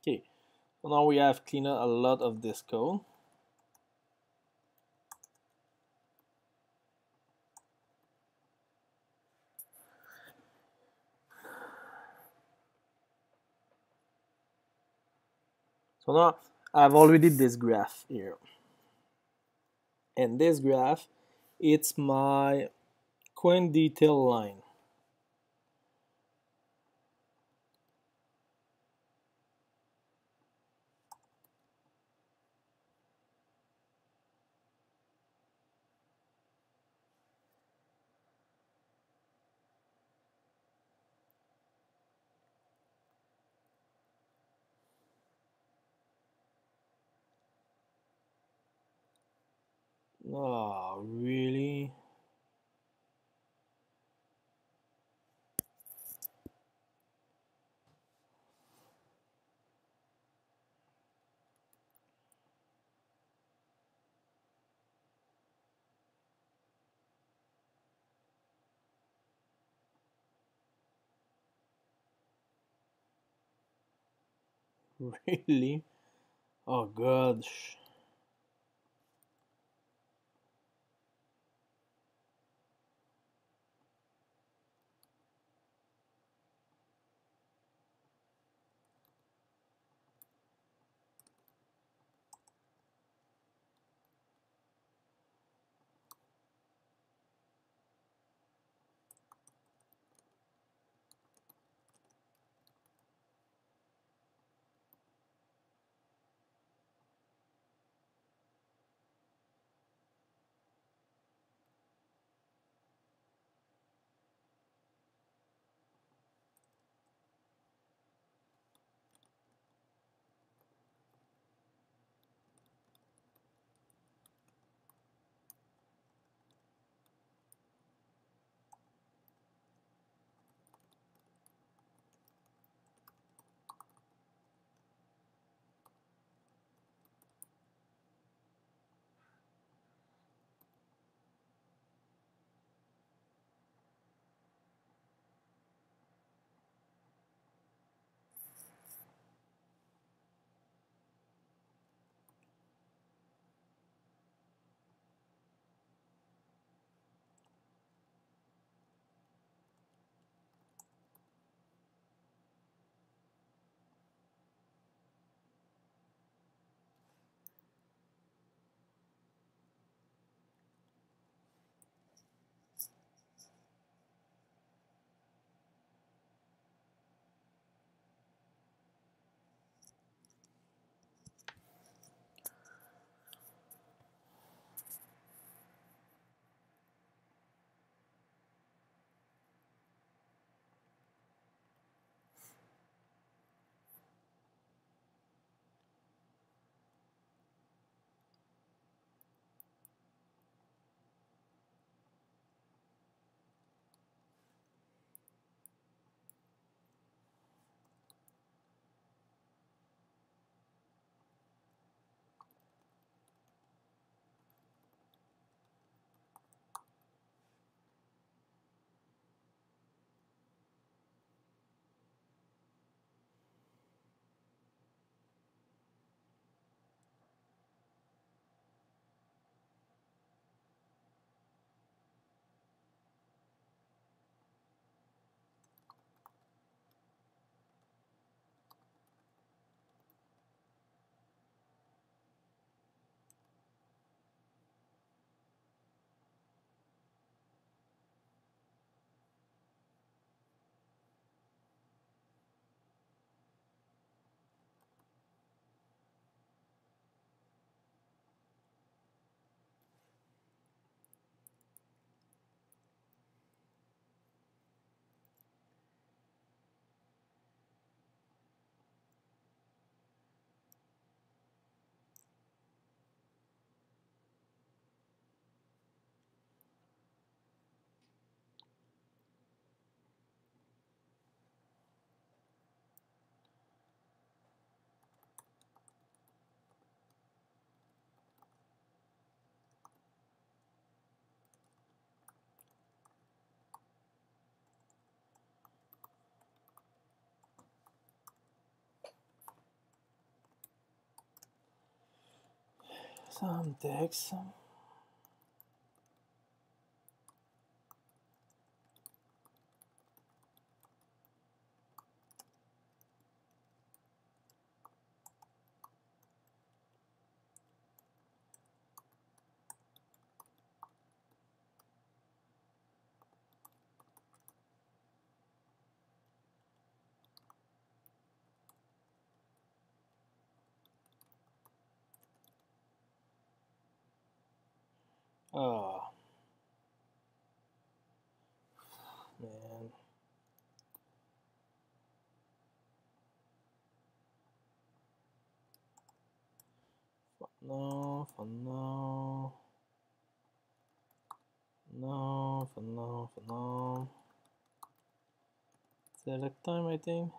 Okay, so now we have cleaned up a lot of this code. So now I've already this graph here, and this graph, it's my coin detail line. Oh, really? Really? Oh gosh. some text. Oh, man. No, for no. No, for no, for no. Select time, I think.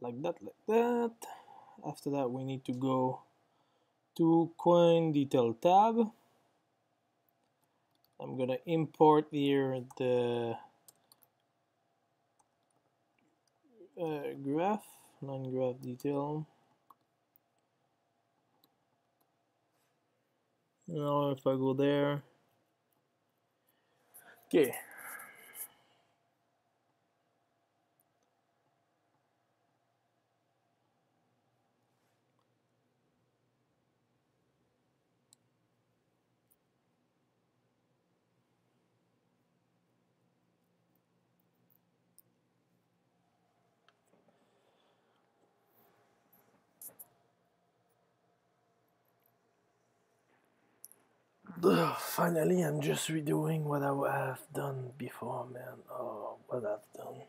Like that, like that. After that, we need to go to coin detail tab. I'm gonna import here the graph, line graph detail. Now if I go there, okay. Ugh, finally, I'm just redoing what I have done before, man. Oh, what I've done.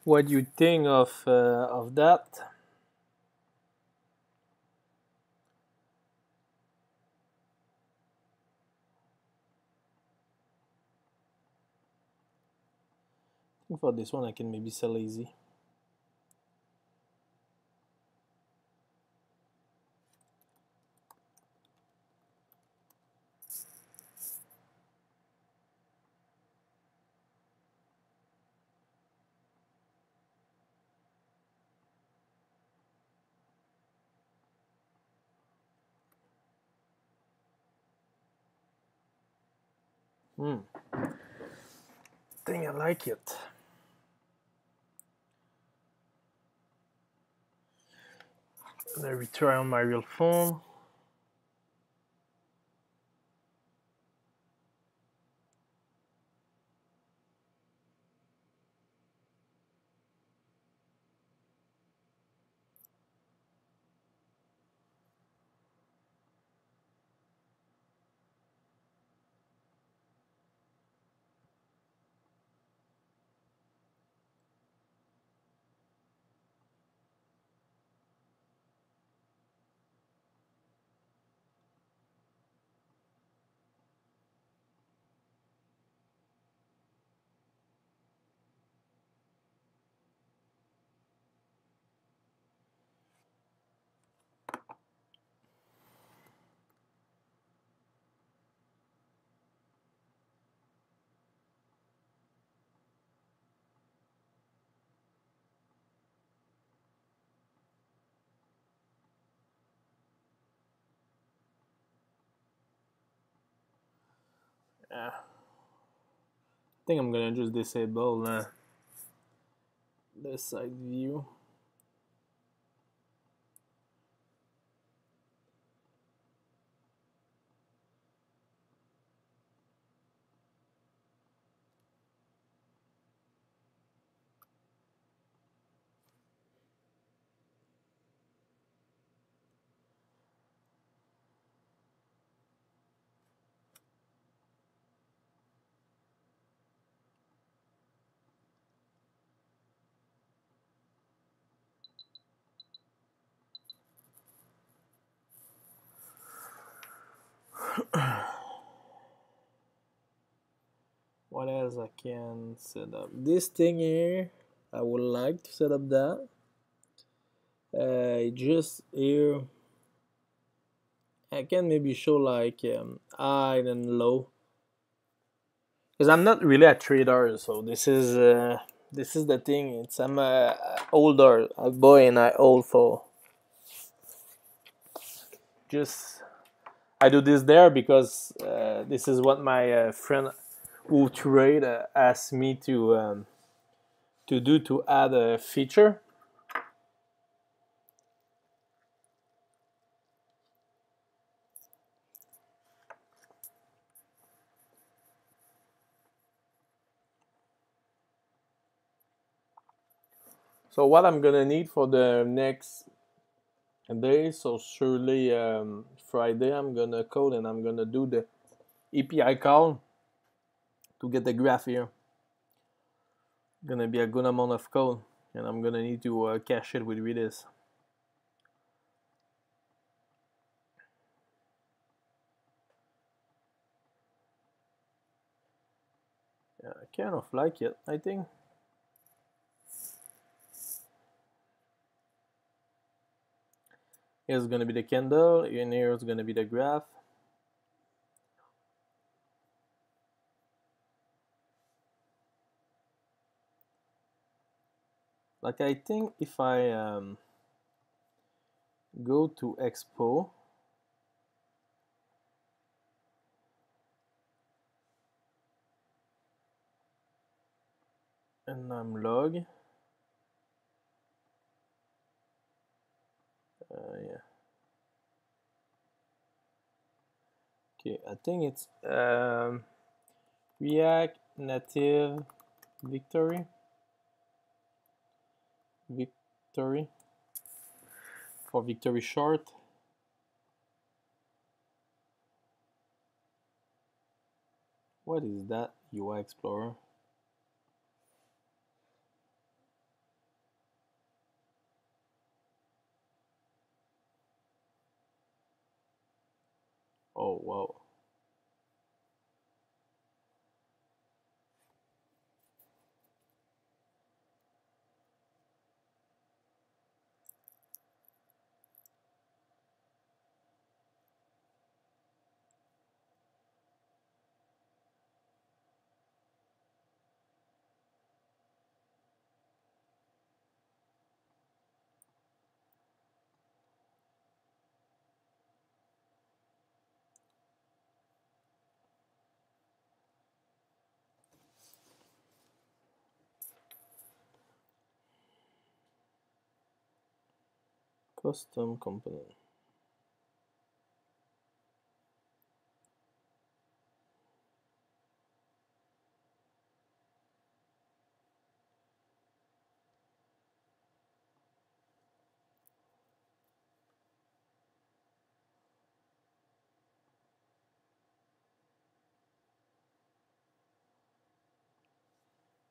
What do you think of that? I think for this one I can maybe sell easy. I think I like it. I'm gonna retry on my real phone. Yeah. I think I'm gonna just disable the side view. What else I can set up? This thing here, I would like to set up that. Just here, I can maybe show like high and low, because I'm not really a trader. So this is the thing. I'm a older a boy, and I old for just I do this there because this is what my friend who trade asked me to do to add a feature. So what I'm gonna need for the next day, so surely Friday, I'm gonna code and I'm gonna do the API call to get the graph here. Gonna be a good amount of code, and I'm gonna need to cache it with Redis. Yeah, I kind of like it, I think. Here's gonna be the candle, and here's gonna be the graph. Like, I think if I go to Expo, and I'm log, yeah. Okay, I think it's React Native Victory for Victory short. What is that? UI Explorer. Oh wow. Custom component.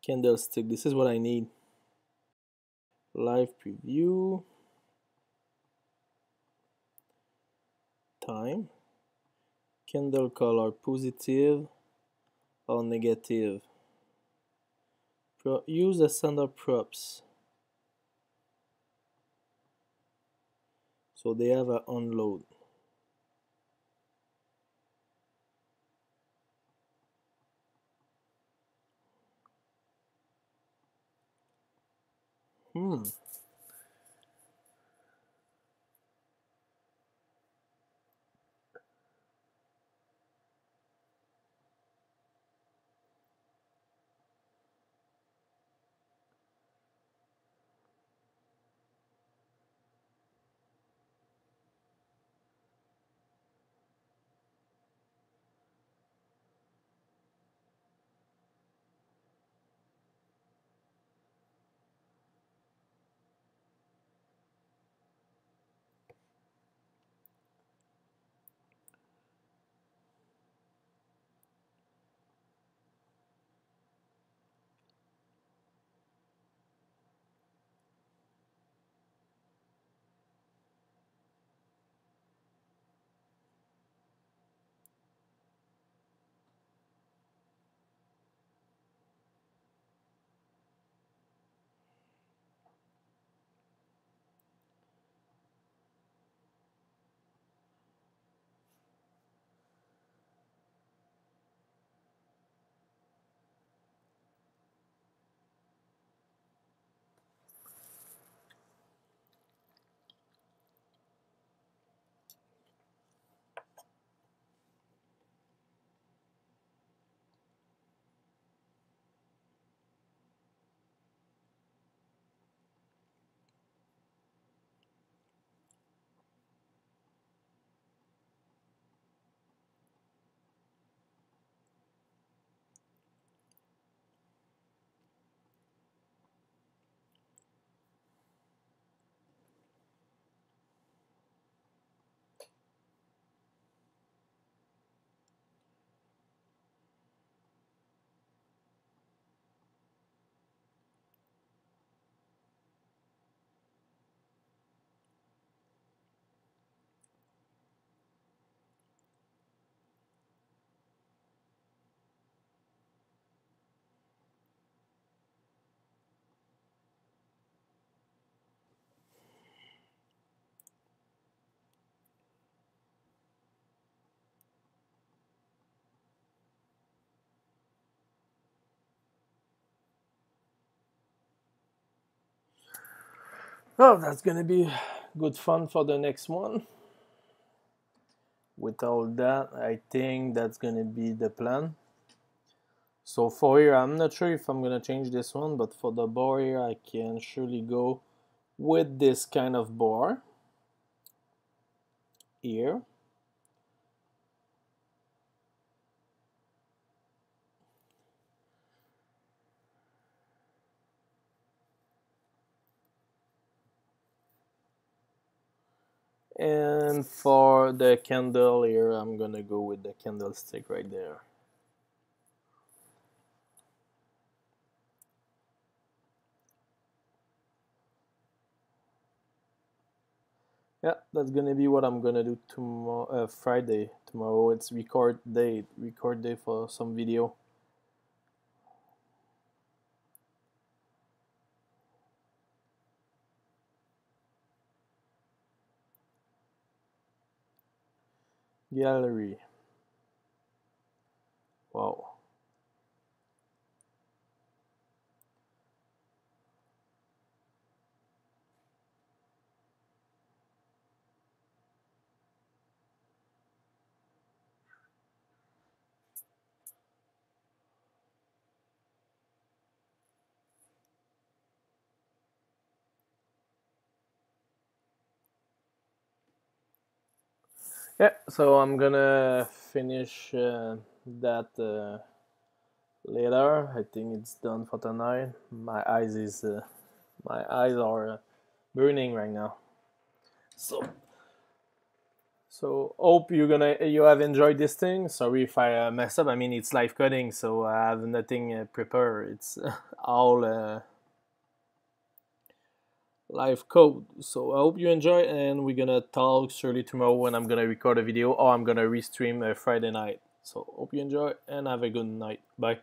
Candlestick. This is what I need. Live preview. Time. Candle color positive or negative. Use the standard props. So they have an unload. Oh, that's gonna be good fun for the next one. With all that, I think that's gonna be the plan. So for here, I'm not sure if I'm gonna change this one, but for the bar here, I can surely go with this kind of bar here. And for the candle here, I'm gonna go with the candlestick right there. Yeah, that's gonna be what I'm gonna do tomorrow, Friday. Tomorrow it's record day for some video. Gallery. Wow. Yeah, so I'm gonna finish that later. I think it's done for tonight. My eyes are burning right now. So hope you have enjoyed this thing. Sorry if I mess up. I mean, it's live coding, so I have nothing prepared. It's all live code. So I hope you enjoy, and we're gonna talk surely tomorrow when I'm gonna record a video, or I'm gonna restream Friday night. So hope you enjoy and have a good night. Bye.